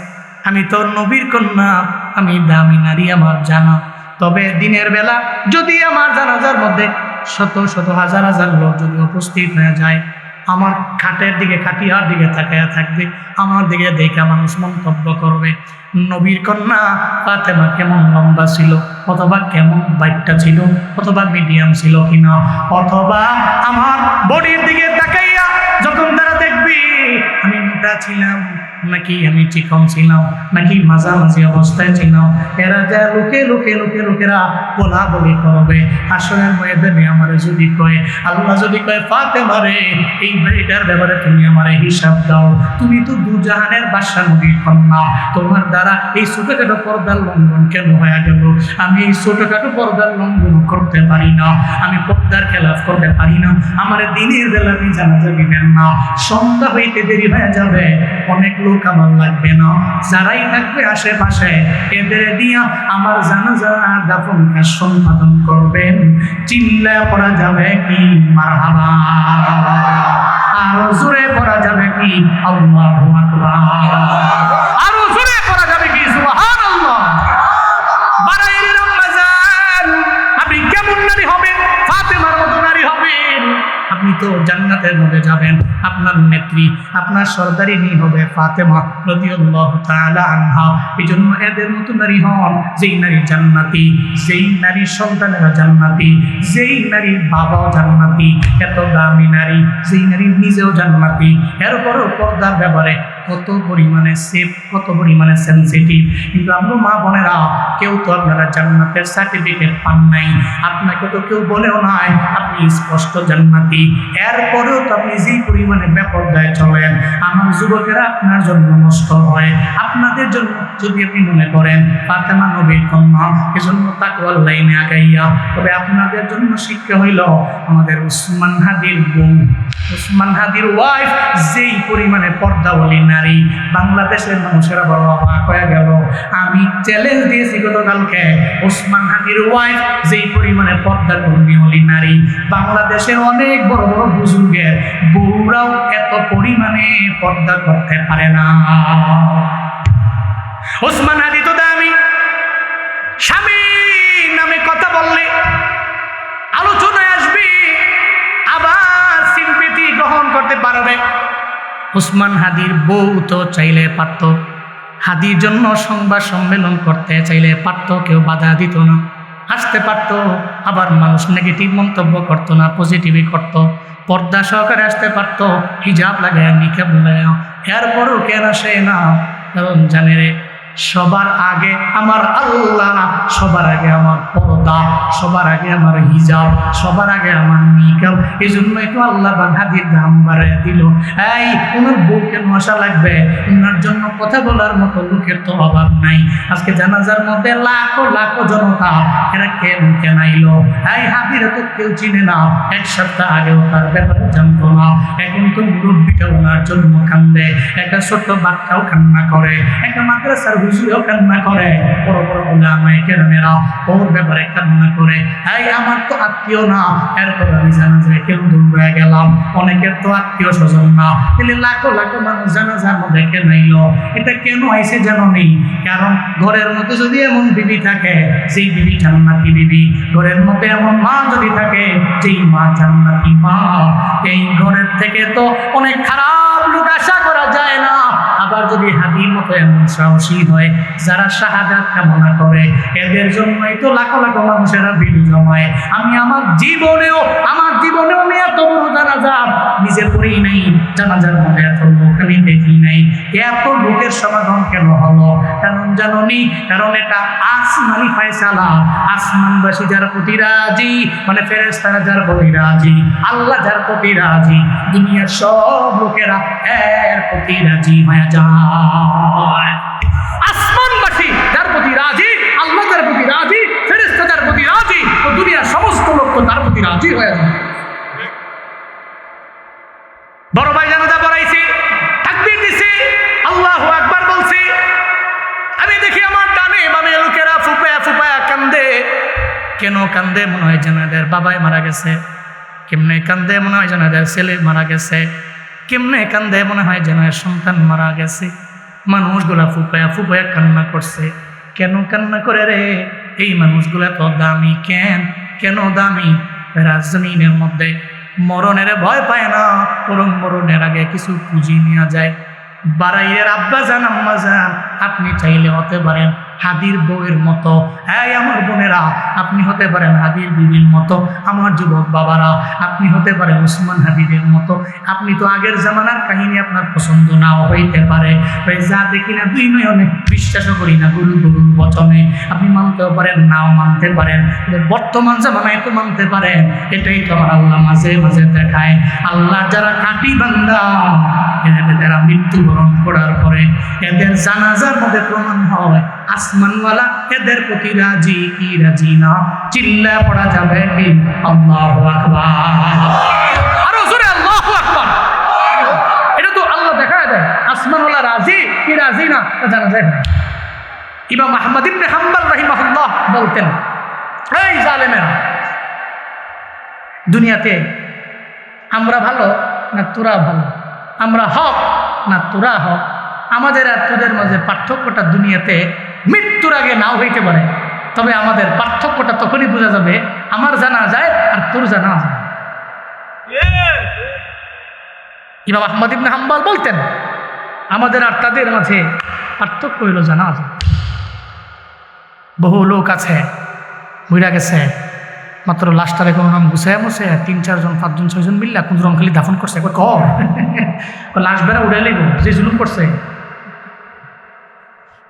আমি তো নবীর কন্যা, আমি দামি নারী আমার জানা। তবে দিনের বেলা যদি আমার জানাজার মধ্যে শত শত হাজার হাজার লোক যদি উপস্থিত হয়ে যায়, আমার খাটের দিকে খাটিয়ার দিকে তাকায়া থাকবে, আমার দিকে দেখে মানুষ মন্তব্য করবে নবীর কন্যা ফাতেমা কেমন লম্বা ছিল, অথবা কেমন বাইকটা ছিল, অথবা মিডিয়াম ছিল কিনা, অথবা আমার বডির দিকে তাকাইয়া যখন তারা দেখবি আমি মোটা ছিলাম নাকি আমি চিকন ছিলাম নাকি মাঝামাঝি অবস্থায় ছিলাম, এরা যা লোকেরা বলা বলি করবে। আসলের ময়দানে আমার যদি কয়, আল্লাহ যদি কয় ফাতেমা রে এই বাড়িটার ব্যাপারে তুমি আমার হিসাব দাও, তুমি তো দুজাহানের বাদশা নবীর কন্যা, তোমার দ্বারা এই ছোটখাটো পর্দার লঙ্ঘন কেন হয়ে গেল? আমি এই ছোটখাটো পর্দার লঙ্ঘন করতে পারি না, আমি পর্দার খেলাফ করতে পারি না, আমার দিনের বেলা আমি জানাজা দিবেন না, সন্ধ্যা হইতে দেরি হয়ে যাবে, অনেক লোক আমার লাগবে না, যারাই থাকবে আশেপাশে এদের দিয়া আমার জানাজা দাফন কাজ সম্পাদন করবেন। চিল্লায় পড়া যাবে কি মারহাবা, আরো জোরে পড়া যাবে কি আল্লাহু আকবার, আরো জোরে পড়া যাবে কি সুবহানাল্লাহ। বাড়াইলেন রমজান, আপনি কেমন নারী হবেন? ফাতেমার মতো নারী হবেন। আপনি তো জান্নাতের মধ্যে যাবেন, আপনার নেত্রী আপনার সর্দারিনী হবে ফাতেমা রাদিয়াল্লাহু তাআলা আনহা। এজন্য এদের মতো নারী হন, যেই নারী জান্নাতি, যেই নারীর সন্তানেরা জান্নাতি, যেই নারীর বাবাও জান্নাতি, এত দামি নারী, যেই নারীর নিজেও জান্নাতি, এরপরও পর্দার ব্যাপারে কত পরিমাণে সেফ, কত পরিমাণে সেন্সিটিভ। কিন্তু আমরা মা বোনেরা কেউ তো আপনারা জান্নাতের সার্টিফিকেট পান নাই, আপনাকে তো কেউ বলেও নাই আপনি স্পষ্ট জান্নাতি, এরপরেও তো আপনি যেই পরিমাণে বেপরদায় চলেন, আমার যুবকেরা আপনার জন্য নষ্ট হয়। আপনাদের জন্য যদি আপনি মনে করেন ফাতেমা নবীর কন্যা, এজন্য তাকওয়ার লাইনে আগাইয়া, তবে আপনাদের জন্য শিক্ষা হইল আমাদের উসমান হাদির বোন, উসমান হাদির ওয়াইফ যেই পরিমাণে পর্দাওয়ালী নারী, বাংলাদেশের মানুষেরা বড় অবাক হয়ে গেল। আমি চ্যালেঞ্জ দিয়েছি গতকালকে, উসমান হাদির ওয়াইফ যেই পরিমাণে পর্দা কর্মীওয়ালী নারী, বাংলাদেশের অনেক বড় বড় বুজুর্গের বউরাও এত পরিমাণে পর্দা করতে পারে না। উসমান হাদি তো দামি, স্বামী নামে কথা বললে আলোচনায় আসবে, আবার সিম্পেথি গ্রহণ করতে পারবে। উসমান হাদির বউ তো চাইলে পারত, হাদির জন্য সংবাদ সম্মেলন করতে চাইলে পারত, কেউ বাধা দিত না, আসতে পারত, আবার মানুষ নেগেটিভ মন্তব্য করতো না, পজিটিভই করত, পর্দা সহকারে আসতে পারত, হিজাব লাগায় নিকাব লাগায়, এরপরও কেন আসে না? কারণ জানে রে সবার আগে আমার আল্লাহ, সবার আগে আমার পর্দা, সবার আগে আমার হিজাব, সবার আগে আমার নিকাব। এই জন্যই তো আল্লাহ হাদির দাম বাড়াইয়া দিল। এই ওনার বউ কেন আসা লাগবে? ওনার জন্য কথা বলার মতো লোকের তো অভাব নাই। আজকে জানাজার মধ্যে লাখো লাখো জনতা, এরা কেন আইলো? এই হাদিরা তো কেউ চিনে না, এক সপ্তাহ আগেও তার ব্যাপারে জানতো না, এখন তো মুরব্বীটা ওনার জন্য কান্দে, একটা ছোট্ট বাচ্চাও কান্না করে, একটা মাদ্রাসার হুজুরও কান্না করে, বড় বড় উলামায়ে কেরামেরা ওর ব্যাপারে কান্না করে। এই আমার তো আত্মীয় না, এরপর আমি জানাজায় কেন দৌড়ে গেলাম? অনেকের তো আত্মীয় স্বজন না, তাহলে লাখো লাখো মানুষ জানাজার মধ্যে কেন আইলো? এটা কেন আইসে জানো নেই? কারণ ঘরের মধ্যে যদি এমন বিবি থাকে যেই বিবি জান্নাতি বিবি, ঘরের মধ্যে এমন মা যদি থাকে যেই মা জান্নাতি মা, এই ঘরের থেকে তো অনেক খারাপ লোক আশা করা যায় না। আবার যদি হাদির মতো এমন সাহসী হয় যারা শাহাদাত কামনা করে, এদের জন্যই তো লাখো লাখো মানুষেরা ভিড় জমায়। আমি আমার জীবনেও আমি এত বড় জানাজা নিজে করেই নাই, জানাজার মধ্যে এত লোক আমি দেখি নাই। এত লোকের সমাগম কেন হলো? কারণ জানি, কারণ এটা আসমানি ফয়সালা। আসমানবাসী যার প্রতি রাজি, মানে ফেরেশতারা যার প্রতি রাজি, আল্লাহ যার প্রতি রাজি, দুনিয়ার সব লোকেরা এর প্রতি রাজি হয়ে যায়। আসমানবাসী যার প্রতি রাজি, আল্লাহ যার প্রতি রাজি, ফেরেশতা যার প্রতি রাজি, তো দুনিয়ার সমস্ত লোক তো তার প্রতি রাজি হয়ে যায়। বড় ভাই জানাজা পড়াইছি, তাকবীর দিছি, আল্লাহু আকবার বলছি, আমি দেখি আমার ডানে বামে লোকেরা ফুপায়া ফুপায়া কান্দে। কেন কান্দে? মনে হয় জানাদের বাবাই মারা গেছে, কেমনে কান্দে মনে হয় যেন এদের ছেলে মারা গেছে, কেমনে কান্দে মনে হয় যেন এর সন্তান মারা গেছে। মানুষগুলা ফুপায়া ফুপায়া কান্না করছে। কেন কান্না করে রে? এই মানুষগুলা তো দামি। কেন দামি? রাজজমিনের মধ্যে মরণের ভয় পায় না, বরং মরণের আগে কিছু পুঁজি নেওয়া যায়। বাড়াইয়ের আব্বা যান আম্মা যান, আপনি চাইলে হতে পারেন হাদির বউয়ের মতো। হ্যাঁ আমার বোনেরা, আপনি হতে পারেন হাদির বিবির মতো। আমার যুবক বাবারা, আপনি হতে পারেন উসমান হাদিদের মতো। আপনি তো আগের জামানার কাহিনী আপনার পছন্দ নাও হইতে পারে, যা দেখি না দুই নয়নে, বিশ্বাসও করি না গুরু গুরুর বচনে। আপনি মানতেও পারেন, নাও মানতে পারেন, বর্তমান জামানায় তো মানতে পারেন। এটাই তো আমার আল্লাহ মাঝে মাঝে দেখায়। আল্লাহ যারা খাঁটি বান্দা, এরা মৃত্যুবরণ করার পরে এদের জানাজার মধ্যে প্রমাণ হয় আসমানওয়ালা এদের প্রতি রাজি কি রাজি না। চিল্লা পড়া যাবে কি আল্লাহু আকবার, আরো জোরে আল্লাহু আকবার। এটা তো আল্লাহ দেখায় দেয় আসমানওয়ালা রাজি কি রাজি না, জানা যায় না। ইমাম আহমদ ইবনে হাম্বল রাহিমাহুল্লাহ বলতেন, এই জালেমেরা, দুনিয়াতে আমরা ভালো না তোরা ভালো, আমরা হক না তোরা হক, আমাদের আর তোদের মাঝে পার্থক্যটা দুনিয়াতে মৃত্যুর আগে নাও হইতে পারে, তবে আমাদের পার্থক্যটা তখনই বোঝা যাবে আমার জানা যায় আর তোর জানা যায়। ইমাম আহমদ ইবনে হাম্বল বলতেন, আমাদের আর তাদের মাঝে পার্থক্য হইল জানা যায়। বহু লোক আছে মইরা গেছে, মাত্র লাশটারে কোনো নাম গুছায় মুছে 3-4 জন 5 জন 6 জন মিল্লা কোন রং খালি দাফন করছে। লাশ বেড়া উড়ে লিব যে জুলুম করছে।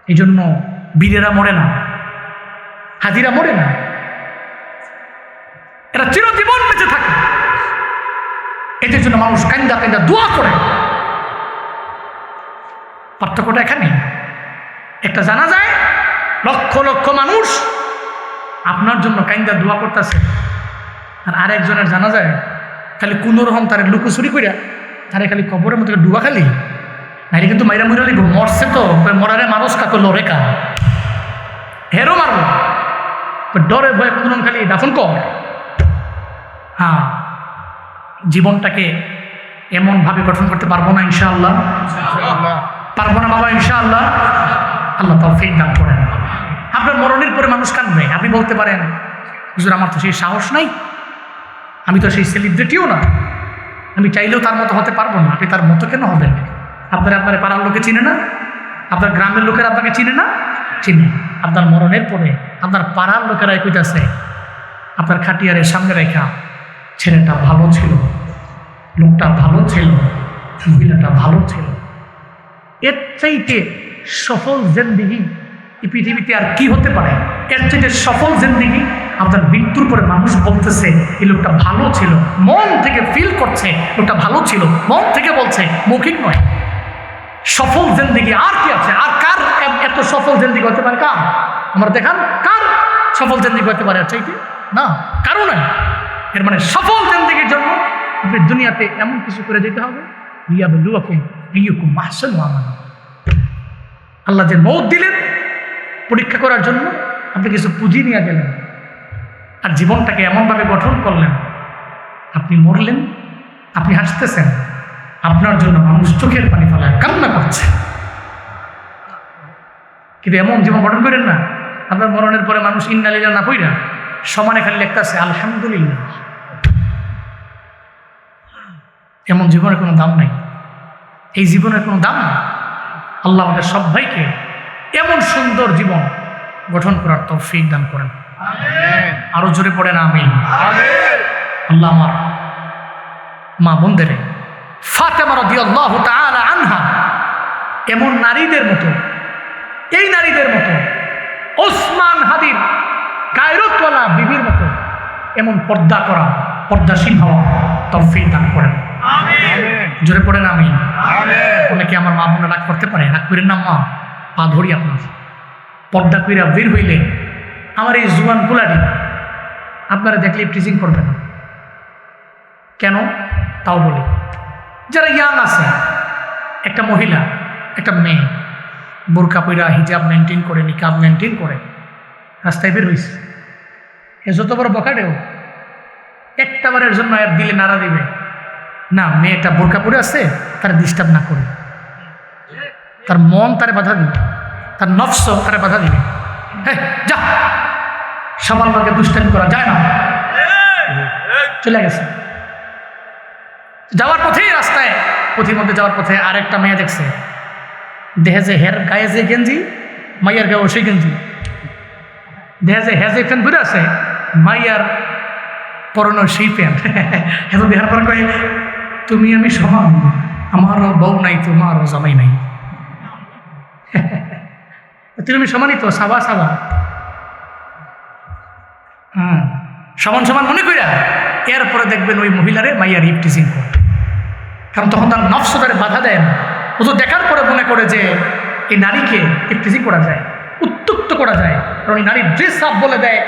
এই জন্য বীরেরা মরে না, হাজিরা মরে না, এরা চিরজীবন বেঁচে থাকে। এদের জন্য মানুষ কান্দা কান্দা দোয়া করে। পার্থক্যটা এখানে একটা জানা যায়, লক্ষ লক্ষ মানুষ আপনার জন্য কান্দা দোয়া করতেছে, আর আরেকজনের জানা যায় খালি কোনো রকম তার লুকোচুরি করিয়া তারে খালি কবরের মধ্যে ডুবা খালি নাইলে কিন্তু মাইরা মুইরা লিব। মরছে তো মরারে মানুষ কাকে লড়ে কা হেরো মারবো, ডরে ভয়ে কোনো রকম খালি দাফন কর। হ্যাঁ, জীবনটাকে এমনভাবে গঠন করতে পারবো না ইনশাআল্লাহ, পারবো না বাবা ইনশাআল্লাহ। আল্লাহ তৌফিক দান করেন। আপনার মরণের পরে মানুষ কাঁদবে, আপনি বলতে পারেন হুজুর আমার তো সেই সাহস নাই, আমি তো সেই সেলিব্রিটিও না, আমি চাইলেও তার মতো হতে পারবো না। আপনি তার মতো কেন হবেন? আপনার পাড়ার লোকে চিনে না, আপনার গ্রামের লোকের আপনাকে চিনে না, চিনে। আপনার মরণের পরে আপনার পাড়ার লোকেরাই কইতাছে আপনার খাটিয়ারের সামনে রেখা, ছেলেটা ভালো ছিল, লোকটা ভালো ছিল, মহিলাটা ভালো ছিল। এর চাইতে সফল জিন্দেগি এই পৃথিবীতে আর কি হতে পারে? এর চাইতে সফল জিন্দেগি আপনার মৃত্যুর পরে মানুষ বলতেছে এই লোকটা ভালো ছিল, মন থেকে ফিল করছে লোকটা ভালো ছিল, মন থেকে বলছে, মৌখিক নয়। সফল জিন্দেগি আর কি আছে? আর কার এত সফল জিন্দেগি হতে পারে? কার? আমরা দেখান কার সফল জিন্দেগি হতে পারে? আর চাইতে না, কারো নয়। এর মানে সফল জিন্দেগির জন্য আপনি দুনিয়াতে এমন কিছু করে যেতে হবে, আল্লাহ যে মৌত দিলেন পরীক্ষা করার জন্য, আপনি কিছু পুঁজি নিয়ে গেলেন আর জীবনটাকে এমনভাবে গঠন করলেন, আপনি মরলেন, আপনি হাসতেছেন, আপনার জন্য মানুষ চোখের পানি ফেলায় কান্না করছে। কিন্তু এমন জীবন গঠন করেন না আপনার মরণের পরে মানুষ ইন্না লিল্লাহ না পইরা সমানে খালি লিখতেছে আলহামদুলিল্লাহ। এমন জীবনের কোনো দাম নাই, এই জীবনের কোনো দাম নেই। আল্লাহ আমাদের সবাইকে এমন সুন্দর জীবন গঠন করার তৌফিক দান করেন। আরো জোরে পড়েন আমিন। আল্লাহ আমার মা বোনদের ফাতেমা রাদিয়াল্লাহু তাআলা আনহা এমন নারীদের মতো, এই নারীদের মতো, ওসমান হাদির গায়রতওয়ালা বিবির মতো এমন পর্দা করা, পর্দাশীল হওয়া তৌফিক দান করেন। জোরে পড়েন আমিন। অনেকে আমার মা বোনরা রাগ করতে পারে, রাগ করেন না মা, পা ধরি আপনার। পর্দা কইরা বের হইলে আমার এই জুয়ান কুলাডি আপনারা দেখলে টিচিং করবে না কেন? তাও বলি, যারা ইয়াং আছে, একটা মহিলা, একটা মেয়ে বোরকা পইরা হিজাব মেনটেন করে, নিকাব মেনটেন করে রাস্তায় বের হয়েছে, এ যত বড় বখাটেও একটা বারের জন্য এর দিলে নাড়া দিবে না, মেয়েটা বোরকা পরে আছে, তার ডিস্টার্ব না করে, তার মন তারে বাধা দিবে, তার নফস তারে বাধা দিবে। যা, সবার লোকে দুষ্টামি করা যায় না। চলে গেছে। যাওয়ার পথেই রাস্তায় পথির মধ্যে যাওয়ার পথে আরেকটা মেয়ে দেখছে, দেখে যে হের গায়ে যে গেঞ্জি, মাইয়ার গায়ে সেই গেঞ্জি, দেখে যে হ্যাঁ যে প্যান্ট পরে আছে, মাইয়ার পরনো সেই প্যান্ট। এত দেখার পর কয়ে, তুমি আমি সমান, আমারও বউ নাই, তোমারও জামাই নাই। তুমি আমি সমানই তো, সাবা সাবা। হ্যাঁ, সমান সমান মনে কইরা এরপরে দেখবেন ওই মহিলারে মাইয়ার ইফটিজিং করে, কারণ তখন তার নফস তারে বাধা দেয় না। ও তো দেখার পরে মনে করে যে এই নারীকে ইফটিজিং করা যায়, উত্তক্ত করা যায়, কারণ এই নারী ড্রেস আপ বলে দেয়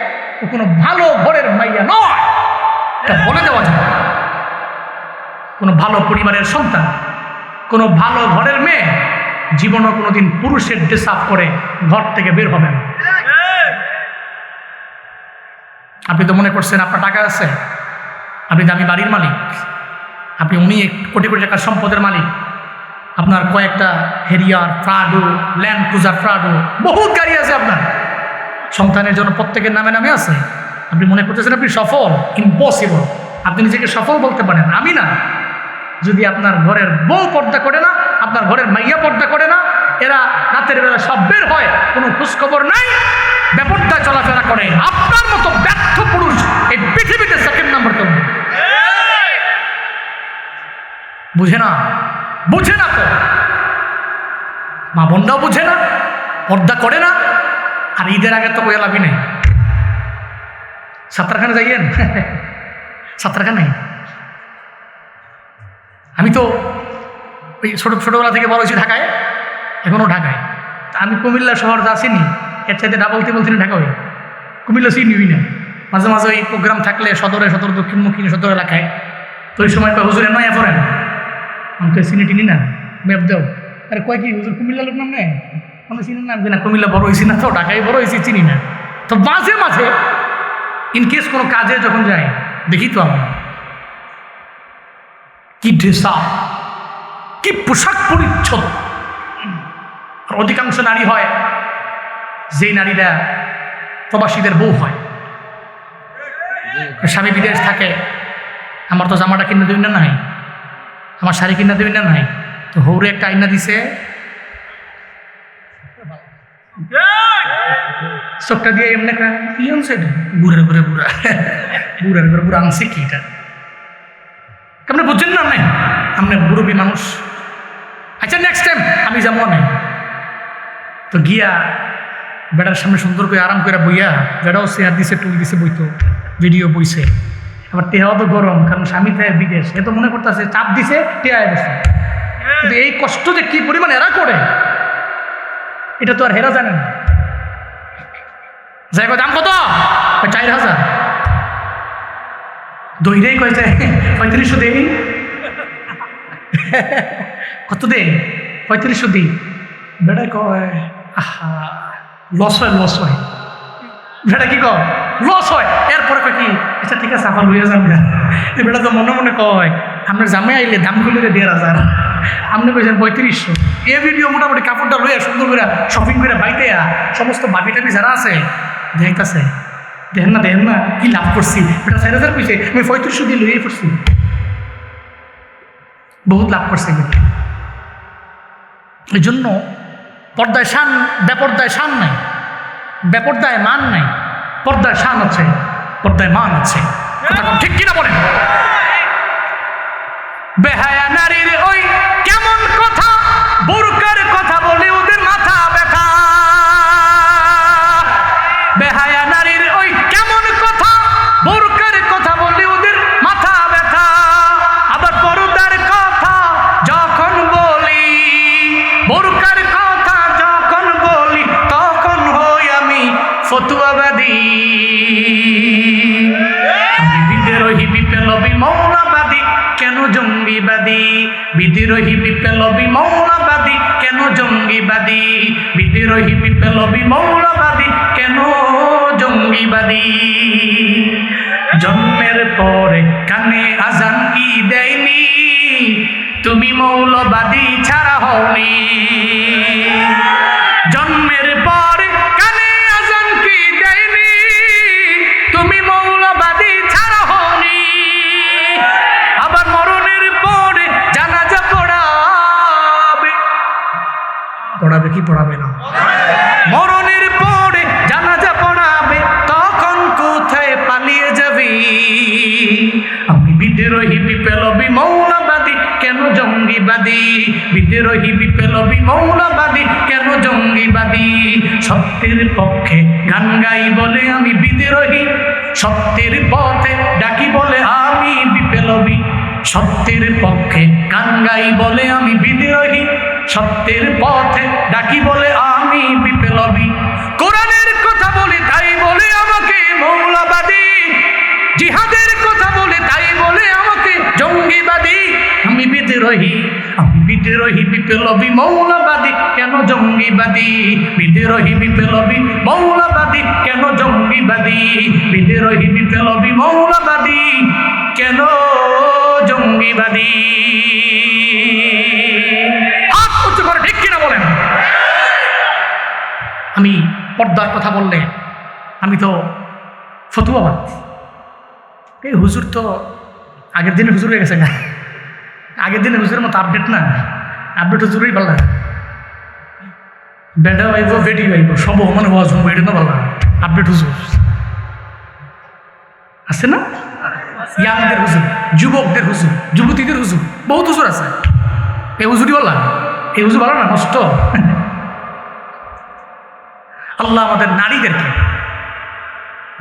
ও কোনো ভালো ঘরের মাইয়া নয়, এটা বলে দেওয়া যায়। কোনো ভালো পরিবারের সন্তান, কোনো ভালো ঘরের মেয়ে জীবনও কোনোদিন পুরুষের ড্রেস আপ করে ঘর থেকে বের হবে না। আপনি তো মনে করছেন আপনার টাকা আছে, আপনি দামি বাড়ির মালিক, আপনি অনেক কোটি কোটি টাকার সম্পদের মালিক, আপনার কয়েকটা Harrier, Prado, land cruiser Prado, বহুত গাড়ি আছে আপনার, সন্তানের জন্য প্রত্যেকের নামে নামে আছে। আপনি মনে করতেছেন আপনি সফল? ইম্পসিবল। আপনি নিজেকে সফল বলতে পারেন, আমি না। যদি আপনার ঘরের বউ পর্দা করে না, আপনার ঘরের মাইয়া পর্দা করে না, এরা রাতের বেলা সব বের হয়, কোনো খোঁজখবর নাই, বেপর্দায় চলাফেরা করে, আপনার মতো ব্যর্থ পুরুষ এই পৃথিবীতে সেকেন্ড নাম্বার কেউ নেই। বুঝে না, বুঝে না তো, মা বোনটাও বুঝে না, পর্দা করে না। আর ঈদের আগে তো কোয়া লাভই নেই। সাঁতারখানে যাইয়েন, সাঁতারখানায় আমি তো ওই ছোটোবেলা থেকে বড় হয়েছি ঢাকায়, এখনও ঢাকায়। আমি কুমিল্লা শহর যা চিনি এর চাইতে ডাবল টেবল চিনি ঢাকা হই। কুমিল্লা চিনিই না। মাঝে মাঝে ওই প্রোগ্রাম থাকলে সদর দক্ষিণমুখী সদর এলাকায়, তো ওই সময় কয় হুজুরে নয় পড়েন, আমি তো চিনি টিনি না, ম্যাপ দেও। আরে কয় কি হুজুর কুমিল্লা লোক নাম নেই, কোনো চিনি না, না কুমিল্লা বড় হয়েছি না, তো ঢাকায় বড় হয়েছি, চিনি না। তো মাঝে মাঝে ইনকেস কোনো কাজে যখন যাই দেখি তো আমি কি ড্রেস আপ, কি পোশাক পরিচ্ছদ। আর অধিকাংশ নারী হয় যেই নারীরা প্রবাসীদের বউ হয়, স্বামী বিদেশ থাকে, আমার তো জামাটা কিনে দেবেন না নাই, আমার শাড়ি কিনে দেবেন না নাই, তো হৌরে একটা আইনা দিছে, চোখটা দিয়ে এমনি কি আনছে, বুড়ার ঘুরে বুড়া, বুড়ার ঘুরে বুড়া আনছে কি এটা, আপনি বুঝছেন না? নাই আপনি মুরব্বী মানুষ। আচ্ছা নেক্সট টাইম আমি যাবো নাই, তো গিয়া বেটার সামনে সুন্দর করে আরাম করে বইয়া, বেটাও চেয়ার দিছে, টুল দিছে, বইতো ভিডিও বইছে। আবার টেহাও তো গরম, কারণ স্বামী থাকে বিদেশ, এ তো মনে করতেছে চাপ দিছে, টেহায় বসে। কিন্তু এই কষ্ট যে কি পরিমাণ এরা করে, এটা তো আর হেরা জানে না। যাই দাম কত? 4000। দইরেই কয়েছে 3500 দেই। কত দে? 3500 দিই। বেটা কয় আহা লস হয়। বেটা কি কয় লস হয়। এরপরে কয় কি, আচ্ছা ঠিক আছে আমার লইয়া যান। বেটা তো মনে মনে কয় আপনার জামে আইলে দাম করলে 1500, আপনি কইছেন 3500। এ ভিডিও মোটামুটি কাপড়টা লইয়া সুন্দর করে শপিং করে বাইতে সমস্ত বাবি টাবি যারা আছে দেখাইতেছে, দেখেন না কি লাভ করছি। বেটা 4000 কইছে, আমি 3500 দিয়ে লইয়াই পড়ছি, বহুত লাভ করছে। এই জন্য পর্দায় শান, বেপর্দায় শান নাই, বেপর্দায় মান নাই, পর্দায় শান আছে, পর্দায় মান আছে। কথা ঠিক কিনা বলেন? বেহায়া নারীর ওই কেমন কথা, বুরকার কথা বলে ওদের মাথা ব্যথা। বেহায়া নারীর ওই কেমন কথা, বুরকার কথা বলে ওদের মাথা ব্যথা। আবার পর্দার কথা যখন বলি, বুরকার কথা যখন বলি, তখন হই আমি ফতুয়াবাদী। বিদ্রোহী বিপ্লবী মৌলবাদী কেন জঙ্গিবাদী, বিদ্রোহী বিপ্লবী মৌলবাদী কেন জঙ্গিবাদী, বিদ্রোহী বিপ্লবী মৌলবাদী কেন জঙ্গিবাদী। জন্মের পরে কানে আজান কি দেয়নি, তুমি মৌলবাদী ছাড়া হওনি। জন্মের পরে কানে আজান কি দেয়নি, তুমি মৌলবাদী ছাড়া হওনি। আবার মরণের পরে জানাজা পড়াবে, পড়াবে কি পড়াবে না? মরণের পরে জানাজা পড়াবে, তখন কোথায় পালিয়ে যাবি? আমি বিদ্রোহী বিপ্লবী মৌলবাদী, কেন জঙ্গিবাদী? বিদ্রোহী বিপ্লবী মৌলবাদী, কেন জঙ্গিবাদী? সত্যের পক্ষে গান গাই বলে আমি বিদ্রোহী, সত্যের পথে ডাকি বলে আমি বিপ্লবী। সত্যের পক্ষে গান গাই বলে আমি বিদ্রোহী, সত্যের পথে ডাকি বলে আমি বিপ্লবী। কোরআনের কথা বলে তাই বলে আমাকে মৌলবাদী, জিহাদের কথা বলে তাই বলে আমাকে জঙ্গিবাদী। আমি বিদ্রোহী, আমি বিদ্রোহী বিপ্লবী মৌলবাদী, কেন জঙ্গিবাদী? বিদ্রোহী বিপ্লবী মৌলবাদী, কেন জঙ্গিবাদী? বিদ্রোহী বিপ্লবী মৌলবাদী, কেন জঙ্গিবাদী? হাত উঁচু করে ঠিক কিনা বলেন? আমি পর্দার কথা বললে আমি তো ফতুয়াবাদ। এই হুজুর তো আগের দিনে হুজুর হয়ে গেছে না, আগের দিনে হুজুরের মতো আপডেট না, আপডেট হুজুরই পাল্লা। বেডা আইব বেডি আইব সব মানে ওয়াজ শুনবো, এটা না পাল্লা আপডেট হুজুর আছে না? ইয়াংদের হুজুর, যুবকদের হুজুর, যুবতীদের হুজুর, বহুত হুজুর আছে। এই হুজুরই বললাম, এই হুজুর ভালো না, নষ্ট। আল্লাহ আমাদের নারীদেরকে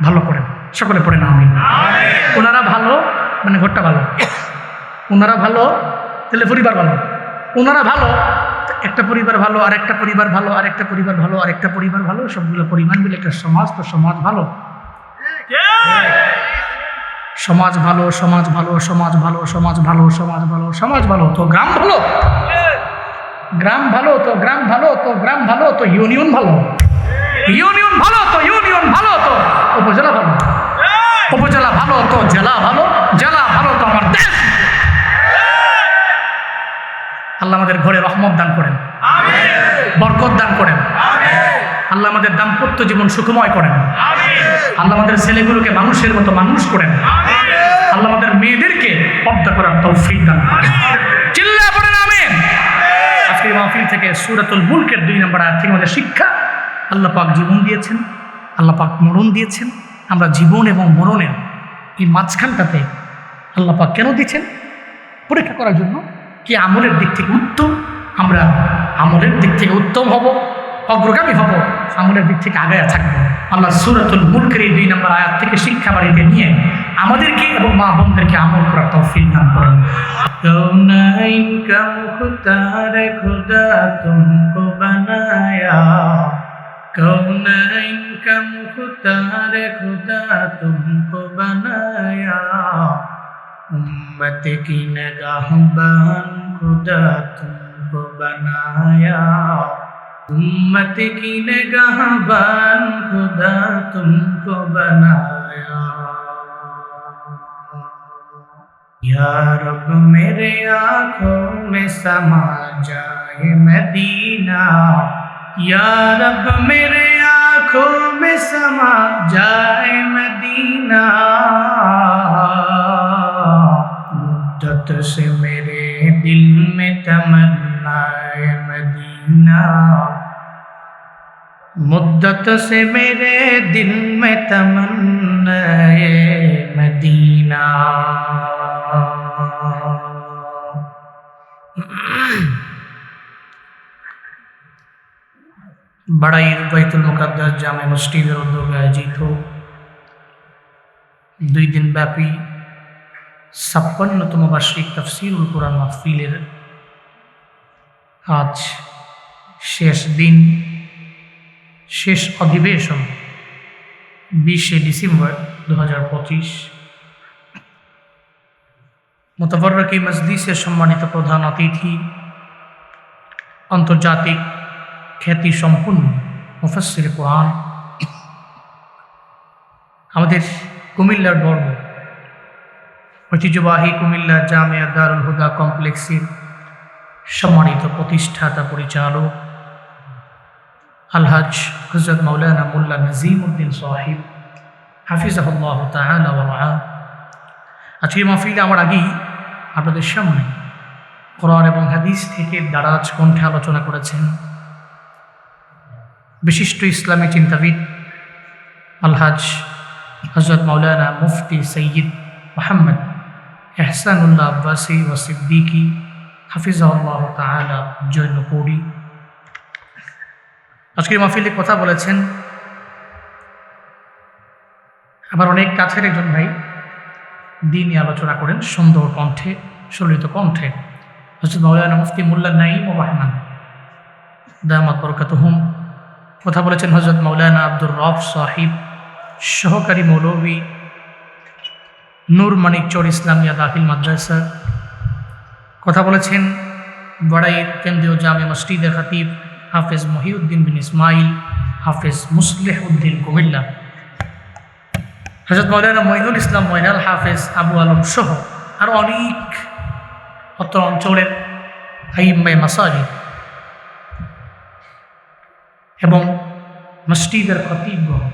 ভালো করেন, সকলে পড়ে না আমিন। ওনারা ভালো মানে ঘরটা ভালো, ওনারা ভালো তাহলে পরিবার ভালো, ওনারা ভালো একটা পরিবার ভালো, আর একটা পরিবার ভালো, আর একটা পরিবার ভালো, আর একটা পরিবার ভালো, সবগুলো পরিমাণ মিলে একটা সমাজ, তো সমাজ ভালো। সমাজ ভালো, সমাজ ভালো, সমাজ ভালো, সমাজ ভালো, সমাজ ভালো, সমাজ ভালো তো গ্রাম ভালো, গ্রাম ভালো তো গ্রাম ভালো, তো গ্রাম ভালো তো ইউনিয়ন ভালো, ইউনিয়ন ভালো তো ইউনিয়ন ভালো তো উপজেলা ভালো, উপজেলা ভালো তো জেলা ভালো, জেলা ভালো তো আমার দেশ। আল্লাহ আমাদের ঘরে রহমত দান করেন, বরকত দান করেন। আল্লাহ আমাদের দাম্পত্য জীবন সুখময় করেন। আল্লাহ আমাদের ছেলেগুলোকে মানুষের মতো মানুষ করেন। আল্লাহ আমাদের মেয়েদেরকে পর্দা করার তৌফিক দান করেন। চিল্লায়ে পড়েন আমিন। আজকের মাহফিল থেকে সূরাতুল মুলকের 2 নম্বর আয়াত থেকে আমাদের শিক্ষা, আল্লাহ পাক জীবন দিয়েছেন, আল্লাহ পাক মরণ দিয়েছেন। আমরা জীবন এবং মরণের এই মাঝখানটাতে আল্লাহ পাক কেন দিয়েছেন? পরীক্ষা করার জন্য, কি আমলের দিক থেকে উত্তম, আমরা আমলের দিক থেকে উত্তম হব, অগ্রগামী হব, আমলের দিক থেকে আগায়া থাকবো। আল্লাহ সূরাতুল মুলকের এই 2 নম্বর আয়াত থেকে শিক্ষা বাড়িতে নিয়ে আমাদেরকে এবং মা বোনদেরকে আমল করার তৌফিক দান করেন। কৌনাইন কা মুখতার খুদা তুমকো বানায়া, কৌনাইন কা মুখতার খুদা তুমকো বানায়া, उम्मत की निगाहबान खुदा तुमको बनाया, उम्मत की निगाहबान खुदा तुमको बनाया। या रब मेरे आँखों में समा जाए मदीना, या रब मेरे आँखों में समा जाए मदीना, मुद्दत से मेरे दिल में तमन्ना है मदीना, मुद्दत से मेरे दिल में तमन्ना है मदीना। बड़ाई बैतुल मुकद्दस जामे मस्जिদের উদ্যোগে আয়োজিত 2 দিন ব্যাপী 56তম বার্ষিক তাফসীরুল কুরআন মাহফিলের আজ শেষ দিন, শেষ অধিবেশন 20শে ডিসেম্বর 2025। মুতাবাররকি মজলিসের সম্মানিত প্রধান অতিথি, আন্তর্জাতিক খ্যাতি সম্পন্ন মুফাসসির কুরআন, আমাদের কুমিল্লার গর্ব ঐতিহ্যবাহী কুমিল্লা জামিয়া দারুল হুদা কমপ্লেক্সের সম্মানিত প্রতিষ্ঠাতা পরিচালক আলহাজ হযরত মাওলানা মোল্লা নাজিমউদ্দিন সাহিব হাফিজাহুল্লাহ তাআলা ওয়া রাআহ। আজকের মাহফিলে আমার আগেই আপনাদের সামনে কোরআন এবং হাদিস থেকে দারাজ কণ্ঠে আলোচনা করেছেন বিশিষ্ট ইসলামী চিন্তাবিদ আলহাজ হযরত মাওলানা মুফতি সৈয়দ মোহাম্মদ এহসানুল্লাহ আব্বাসী ওয়া সিদ্দিকী হাফিজাহুল্লাহ তাআলা জৈনপুরী। আজকের মাহফিলে কথা বলেছেন আমার অনেক কাছের একজন ভাই, দিনই আলোচনা করেন সুন্দর কণ্ঠে, সলিত কণ্ঠে, হযরত মাওলানা মুফতি মোল্লা নাঈমুর রহমান দামাত বরকাতুহুম। কথা বলেছেন হযরত মাওলানা আব্দুর রউফ সাহিব, সহকারী মৌলভী, নূর মানিকচর ইসলামিয়া দাখিল মাদ্রাসা। কথা বলেছেন বড়াইল কেন্দ্রীয় জামে মসজিদের খতিব হাফেজ মহিউদ্দিন বিন ইসমাইল, হাফেজ মুসলিহ উদ্দিন কুমিল্লা, হযরত মাওলানা মঈনুল ইসলাম মঈনাল হাফেজ আবু আলম সহ আরও অনেক অত্র অঞ্চলের আইম্মায়ে মাসাজিদ এবং মসজিদের খতিবগণ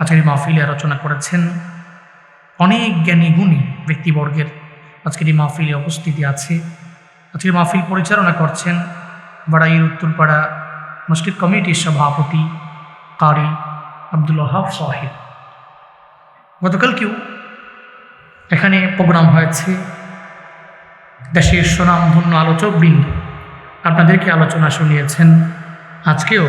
আজকের মাহফিলে আলোচনা করেছেন। অনেক জ্ঞানী গুণী ব্যক্তিবর্গের আজকের এই মাহফিলে উপস্থিতি আছে। আজকের মাহফিল পরিচালনা করছেন বড়াইল উত্তরপাড়া মসজিদ কমিটির সভাপতি কারি আব্দুল ওয়াহাব সাহেব। গতকালকেও এখানে প্রোগ্রাম হয়েছে, দেশের সুনামধন্য আলোচকবৃন্দ আপনাদেরকে আলোচনা শুনিয়েছেন। আজকেও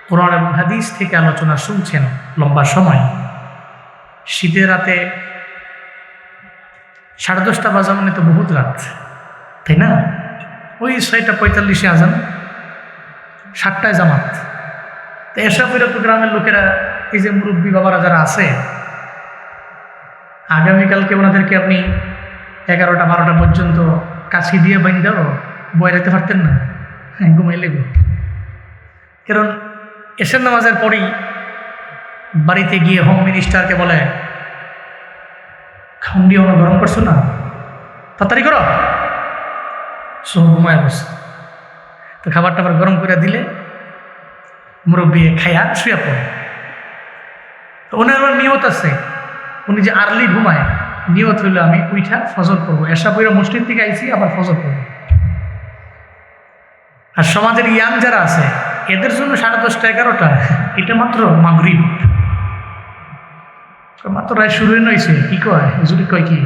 কোরআন এবং হাদিস থেকে আলোচনা শুনছেন লম্বা সময়। শীতের রাতে 10:30 বাজা মানে তো বহুত রাত, তাই না? ওই 6:45 আজান, 7টায় জামাত। তো এসব তো গ্রামের লোকেরা, এই যে মুরব্বী বাবারা যারা আছে, আগামীকালকে ওনাদেরকে আপনি 11টা-12টা পর্যন্ত কাছি দিয়ে বাইন্দাও বয়ে রাখতে পারতেন না, ঘুমাইলে গো। কারণ এশার নামাজের পরেই বাড়িতে গিয়ে হোম মিনিস্টারকে বলে, খাউন্ডি আমরা গরম করছো না, তাড়াতাড়ি করো, সব ঘুমায় বসে। তো খাবার টাবার গরম করে দিলে মুরব্বী খাইয়া শুয়ে পড়ে। তো ওনার নিয়ত আছে, উনি যে আর্লি ঘুমায়, নিয়ত হইল আমি উইঠা ফজর করবো, এসা বইরা মসজিদ থেকে আইছি আবার ফজর করবো। আর সমাজের ইয়াং যারা আছে এদের জন্য 10:30-11টা এটা মাত্র মাগরিব, মাত্র রায় শুরু হয়েছে। কি কয় হুজুরি, কয় কি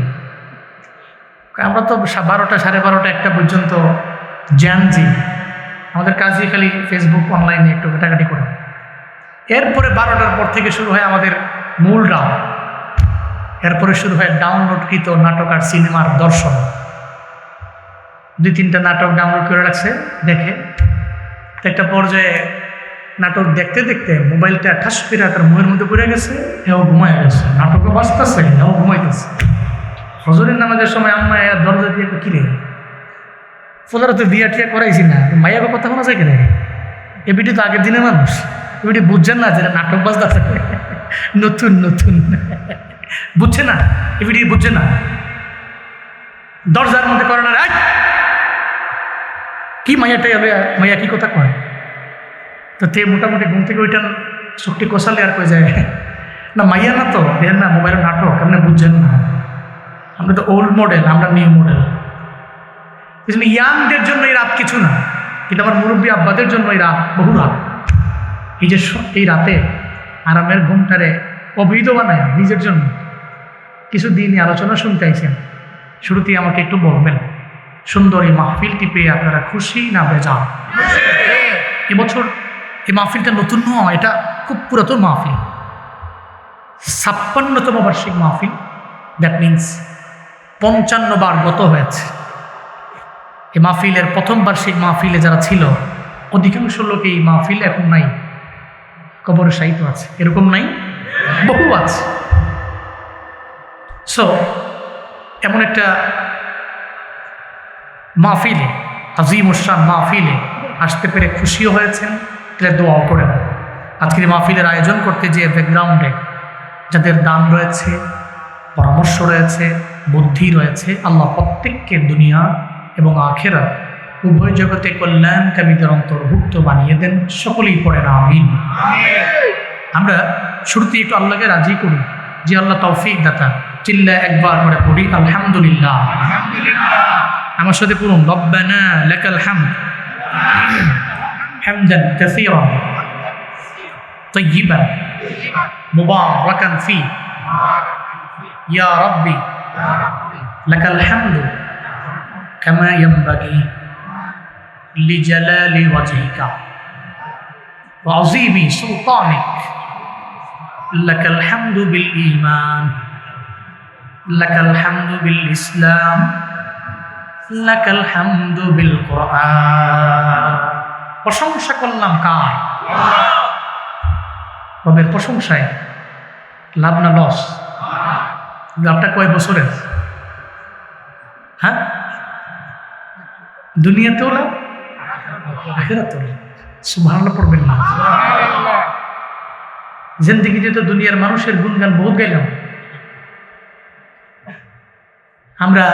আমরা তো 12টা, 12:30, 1টা পর্যন্ত জানজি, আমাদের কাজই খালি ফেসবুক অনলাইনে একটু ঘাটাঘাটি করে। এরপরে 12টার পর থেকে শুরু হয় আমাদের মূল ডাউন। এরপরে শুরু হয় ডাউনলোডকৃত নাটক আর সিনেমার দর্শন। 2-3টা নাটক ডাউনলোড করে রাখছে, দেখে। একটা পর্যায়ে নাটক দেখতে দেখতে মোবাইলটা ঠাস করে তার মুখের মধ্যে পড়ে গেছে, এও ঘুমায় গেছে। নাটকও বাঁচতেছে, এও ঘুমাইতেছে। ফজরের নামাজের সময় আম্মা দরজা দিয়ে কিরে ফজর তো বিয়া টিয়া করাইছি না, মাইয়াকে কথা শোনা যায় কিনে। এ বিটি তো আগের দিনের মানুষ, এ বিটি বুঝছেন না যে নাটক বাজতেছে নতুন নতুন, বুঝছে না, এ বিটি বুঝছে না। দরজার মধ্যে করে না, কি মাইয়াটাই হবে, মাইয়া কি কথা কয়। তো তে মোটামুটি ঘুম থেকে ওইটা চোখটি কষালে আর কয়ে যায়, না মাইয়া না তো, দেখেন না মোবাইলের নাটক, আপনি বুঝছেন না, আমরা তো ওল্ড মডেল, আমরা নিউ মডেল। এই জন্য ইয়াংদের জন্য এই রাত কিছু না, কিন্তু আমার মুরব্বী আব্বাদের জন্য এই রাত বহু রাত। এই যে এই রাতে আরামের ঘুমটারে অবৈধ বানায় নিজের জন্য কিছু দিনই আলোচনা শুনতে আইছেন। শুরুতেই আমাকে একটু বলবেন, সুন্দর এই মাহফিলটি পেয়ে আপনারা খুশি না বেজার? এবছর এই মাহফিলটা নতুন নয়, এটা খুব পুরাতন মাহফিল, 56তম বার্ষিক মাহফিল। দ্যাট মিনস 55 বার গত হয়েছে। এই মাহফিলের প্রথম বার্ষিক মাহফিলে যারা ছিল অধিকাংশ লোক এই মাহফিল এখন নাই, কবরে সাহিত্য আছে, এরকম নাই, বহু আছে। সো এমন একটা মাহফিলে, আজিম উশান মাহফিলে আসতে পেরে খুশিও হয়েছেন, এটা দোয়াও করেন। আজকের মাহফিলের আয়োজন করতে যে ব্যাকগ্রাউন্ডে যাদের দান রয়েছে, পরামর্শ রয়েছে, বুদ্ধি রয়েছে, আল্লাহ প্রত্যেককে দুনিয়া এবং আখিরাত উভয় জগতে কল্যাণকামীদের অন্তর্ভুক্ত বানিয়ে দেন। সকলেই পড়েন আমিন। আমরা শুরুতে একটু আল্লাহকে রাজি করি যে আল্লাহ তৌফিক দাতা। চিল্লা একবার করে পড়ি আলহামদুলিল্লাহ। আমার সাথে পড়ুন রব্বানা লাকাল হামদ হামদান কাসীরান তাইয়িবান মুবারাকান ফি ইয়া রাব্বি লাকাল হামদু কামা ইয়ানবাগি লিজালালি ওয়াজহিকা ওয়া আযীমি সুলতানিক লাকাল হামদু বিল ঈমান লাকাল হামদু বিল ইসলাম লাকাল হামদু বিল কুরআন। প্রশংসা করলাম কার? রবের প্রশংসায় লাভ না লস? লাভটা কয় বছরের? হ্যাঁ, দুনিয়াতেও লাভ, আখিরাতেও লাভ। সুবহানাল্লাহ পড়বেন না? জিন্দেগিতে তো দুনিয়ার মানুষের গুণগান বহুত গাইলাম। আমরা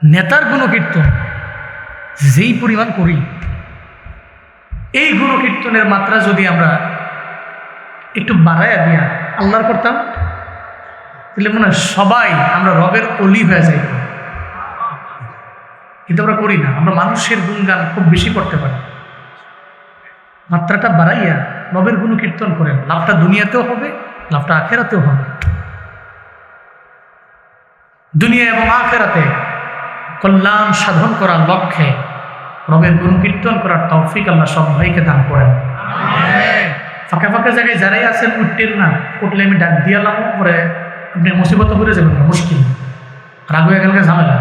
নেতার গুণকীর্তন যেই পরিমাণ করি, এই গুণকীর্তনের মাত্রা যদি আমরা একটু বাড়াইয়া দিয়া আল্লাহর করতাম, তাহলে মনে হয় সবাই আমরা রবের অলি হয়ে যাই। কিন্তু আমরা করি না। আমরা মানুষের গুণগান খুব বেশি করতে পারি। মাত্রাটা বাড়াইয়া রবের গুণকীর্তন করেন, লাভটা দুনিয়াতেও হবে, লাভটা আখেরাতেও হবে। দুনিয়া এবং আখেরাতে কল্যাণ সাধন করার লক্ষ্যে রবের গুণকীর্তন করার তৌফিক আল্লাহ সব ভাইকে দান করেন। ফাঁকা ফাঁকা জায়গায় যারাই আছেন উঠতেন না, উঠলে আমি ডাক দিয়ালাম, পরে আপনি মুসিবত করে যাবেন না, মুশকিল, রাগ হয়ে গেলে ঝামেলা।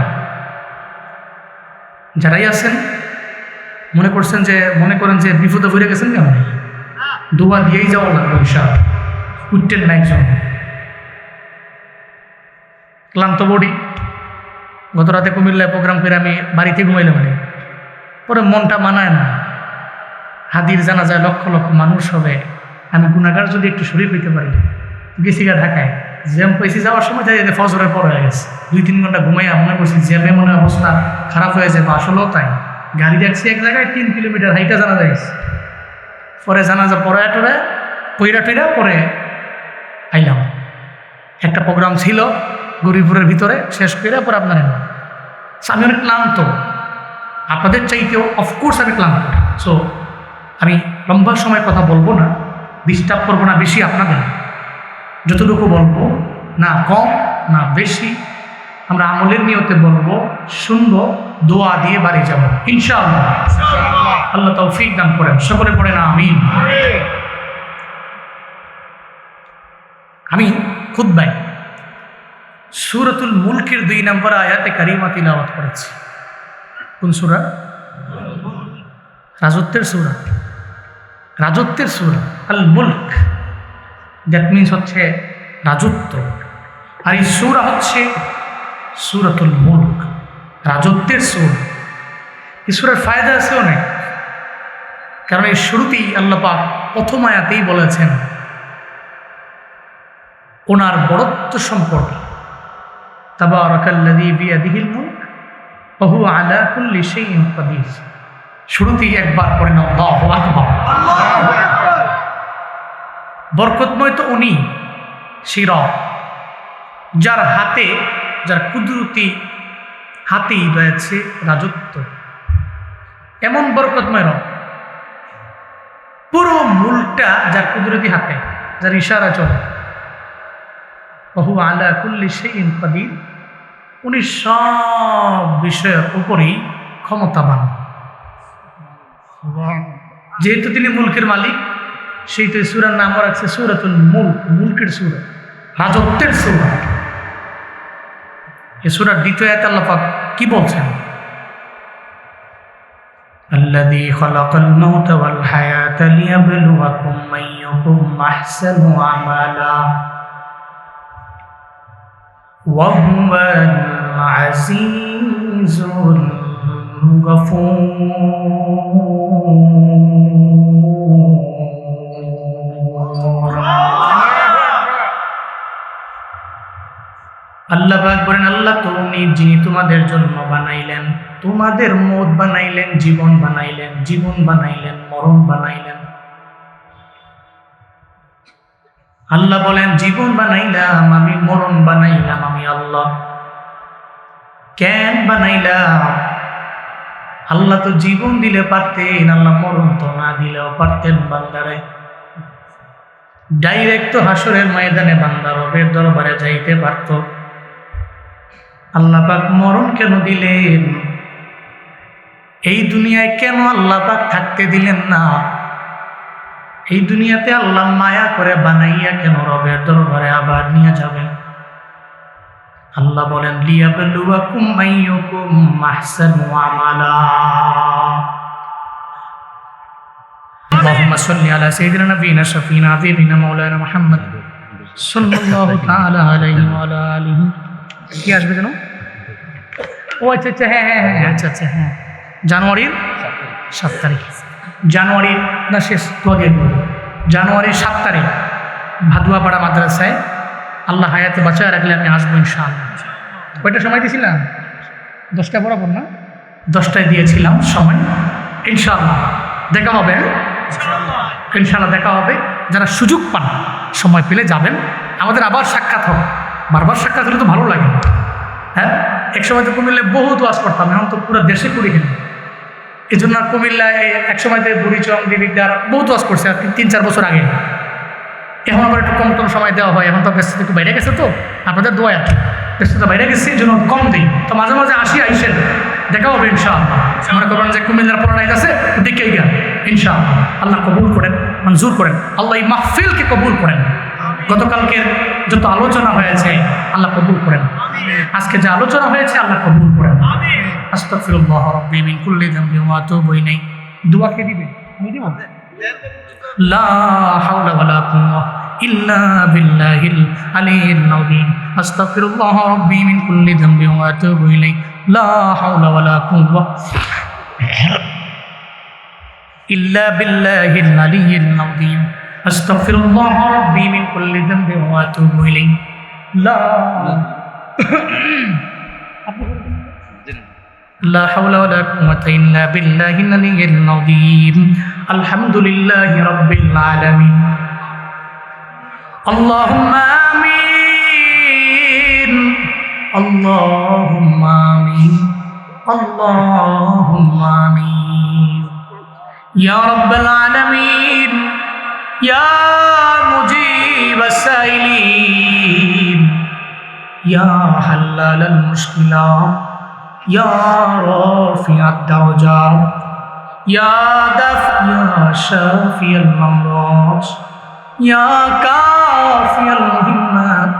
যারাই আছেন মনে করেন যে বিপদে ভরে গেছেন, কেন দুবার দিয়েই যাওয়া লাগবে। ইনশাআল্লাহ উঠতেন না একজন, ক্লান্ত বডি। গত রাতে কুমিল্লায় প্রোগ্রাম করে আমি বাড়িতে ঘুমাইলাম, পরে মনটা মানায় না। হাদির জানাজায় লক্ষ লক্ষ মানুষ হবে, আমি গুনাহগার যদি একটু শরীর পেতে পারি। গেছিগা ঢাকায়, জ্যাম পেয়েছি, যাওয়ার সময় যাই ফজরের পর হয়ে গেছে। 2-3 ঘন্টা ঘুমাইয়া মনে করছি জ্যামে মনে অবস্থা খারাপ হয়ে যাবে। আসলেও তাই, গাড়ি দেখছি এক জায়গায় 3 কিলোমিটার হাইটা জানা যাইছে। পরে জানাজা পড়ায় টরে পইরা টইরা পরে আইলাম। একটা প্রোগ্রাম ছিল গরিপুরের ভিতরে, শেষ করে পরে আপনার এলাম। আমি অনেক ক্লান্ত, আপনাদের চাইতেও অফকোর্স আমি ক্লান্ত। সো আমি লম্বা সময় কথা বলবো না, ডিস্টার্ব করবো না বেশি আপনাদের। যতটুকু বলবো, না কম না বেশি, আমরা আমলের নিয়তে বলবো, শুনবো, দোয়া দিয়ে বাড়ি যাব ইনশাআল্লাহ। আল্লাহ তৌফিক দান করেন। সকলে পড়েন আমিন। আমি খুতবায় সূরাতুল মুলকের 2 নম্বর আয়াতে কারিমা তিলাওয়াত করেছি। কোন সূরা? রাজত্বের সূরা। রাজত্বের সূরা আল মুলক, দ্যাট মিনস হচ্ছে রাজত্ব। আর এই সূরা হচ্ছে সূরাতুল মুলক, রাজত্বের সূরা। এই সূরার ফায়দা আছে অনেক, কারণ এই শুরুতেই আল্লাহ পাক প্রথম আয়াতেই বলেছেন ওনার বড়ত্ব সম্পর্কে। তাবারাকাল্লাযী বিয়াদিহিল মুলক ওয়া হুয়া আলা কুল্লি শাইইন কাদির। শুরুতেই একবার পড়েন আল্লাহু আকবার। বরকতময় তো উনি, সেই রব যার হাতে, যার কুদরতি হাতেই রয়েছে রাজত্ব। এমন বরকতময় রব, পুরো মুলকটা যার কুদরতি হাতে, যার ইশারা চলে। ওয়া হুয়া আলা কুল্লি শাইইন কাদির, উনি সব বিষয়ের উপরেই ক্ষমতাবান। যেহেতু তিনি মুলকের মালিক, সেই তো সূরার নাম রাখছে সূরাতুল মুলক, মুলকের সূরা, রাজত্বের সূরা। এই সূরার দ্বিতীয় আয়াতে আল্লাহ পাক কি বলছেন? আল্লাযী খালাকাল মাউতা ওয়াল হায়াতা লিয়াবলুয়াকুম আইয়ুকুম আহসানু আমালা ওয়া হুয়াল আজিজুল গফুর। আল্লাহ পাক বলেন, আল্লাহ তো উনি যিনি তোমাদের জন্য বানাইলেন, তোমাদের মৌত বানাইলেন, জীবন বানাইলেন, জীবন বানাইলেন, মরণ বানাইলেন। আল্লাহ বলেন, জীবন বানাইলাম আমি, মরণ বানাইলাম আমি আল্লাহ। কেন বানাইলাম? আল্লাহ তো জীবন দিলে পারতেন, আল্লাহ মরণ তো না দিলেও পারতেন বান্দারে। ডাইরেক্ট তো হাসরের ময়দানে বান্দা রবের দরবারে যাইতে পারত। আল্লাহ পাক মরণ কেন দিলেন? এই দুনিয়ায় কেন আল্লাহ পাক থাকতে দিলেন না? এই দুনিয়াতে আল্লাহ মায়া করে বানাইয়া কেন রবের দরবারে আবার নিয়ে যাবেন? আল্লাহ বলেন, লিয়াবলুয়াকুম আইয়ুকুম আহসানু আমালা। আল্লাহুম্মা সাল্লি আলা সাইয়্যিদিনা নাবিয়িনা শাফিনা হাবিবিনা মাওলানা মুহাম্মদ সাল্লাল্লাহু তাআলা আলাইহি ওয়া আলা আলিহি। কি আসবে যেন? ও আচ্ছা আচ্ছা, হ্যাঁ আচ্ছা আচ্ছা, হ্যাঁ, জানুয়ারির 7 তারিখ, জানুয়ারির না শেষ তো আগে, জানুয়ারির 7 তারিখ ভাদুয়াপাড়া মাদ্রাসায় আল্লাহ হায়াতে বাঁচায় রাখলে আমি আসবো ইনশাআল্লাহ। কয়টা সময় দিয়েছিলাম? 10টা বরাবর না? 10টায় দিয়েছিলাম সময়। ইনশাআল্লাহ দেখা হবে, ইনশাআল্লাহ দেখা হবে। যারা সুযোগ পান সময় পেলে যাবেন, আমাদের আবার সাক্ষাৎ হবে। বারবার সাক্ষাৎ হলে তো ভালো লাগে। হ্যাঁ, এক সময় তো কুমিল্লায় বহুত ওয়াজ করতাম, এখন তো পুরো দেশে করি কেন। এই জন্য আর কুমিল্লায় এক সময় থেকে বুড়িচং দিদিদার বহুত ওয়াজ করছে আর 3-4 বছর আগে। এখন আবার একটু কম সময় দেওয়া হয়, এখন তো ব্যস্ততা একটু বাইরে গেছে, তো আপনাদের দোয়া আর কি, ব্যস্ততা বাইরে গেছে এই জন্য কম দিই। তো মাঝে মাঝে আইসেন, দেখা হবে ইনশাআল্লাহ। মনে করবেন যে কুমিল্লার পড়াই আছে, দেখেই গেল ইনশাআল্লাহ। আল্লাহ কবুল করেন, মঞ্জুর করেন, আল্লাহ এই মাহফিলকে কবুল করেন। গতকালকের যত আলোচনা হয়েছে আল্লাহ কবুল করেন, আজকে যে আলোচনা হয়েছে আল্লাহ কবুল করেন। আস্তাগফিরুল্লাহ রাব্বি মিন কুল্লি যামবি ওয়া আতুবু ইলাইহি। দোয়া কে দিবেন? আমি দিব। লা হাওলা ওয়ালা কুওয়াতা ইল্লা বিল্লাহিল আলিয়্যিল আযীম। আস্তাগফিরুল্লাহ রাব্বি মিন কুল্লি যামবি ওয়া আতুবু ইলাইহি। লা হাওলা ওয়ালা কুওয়াতা ইল্লা বিল্লাহিল আলিয়্যিল আযীম। আস্তাগফিরুল্লাহ রাব্বি মিন কুল্লি যামবি ওয়া আতুবু ইলাইহি। لا حول ولا قوة إلا بالله العلي العظيم. الحمد لله رب العالمين. اللهم آمين، اللهم آمين، اللهم آمين. يا رب العالمين، يا مجيب السائلين، يا حلال المشكلات، يا رافع الدرجات، يا دافع، يا شافي الأمراض، يا كافي المهمات،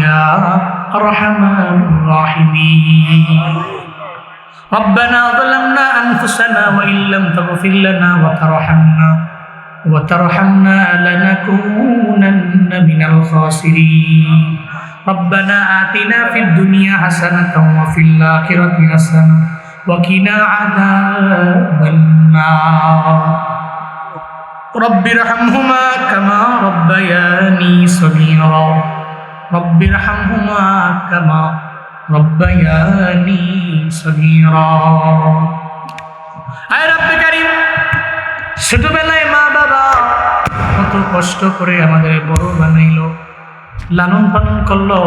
يا أرحم الراحمين. ربنا ظلمنا أنفسنا وإن لم تغفر لنا وترحمنا لنكونن من الخاسرين. ربنا آتنا في الدنيا حسنة وفي الآخرة حسنة وقنا عذاب النار. رب ارحمهما كما ربياني صغيرا. رب ارحمهما كما ربياني صغيرا. আয় রব্বে কারীম, ছোটবেলায় মা বাবা কত কষ্ট করে আমাদের বড় বানাইলো, লালন পালন করলো।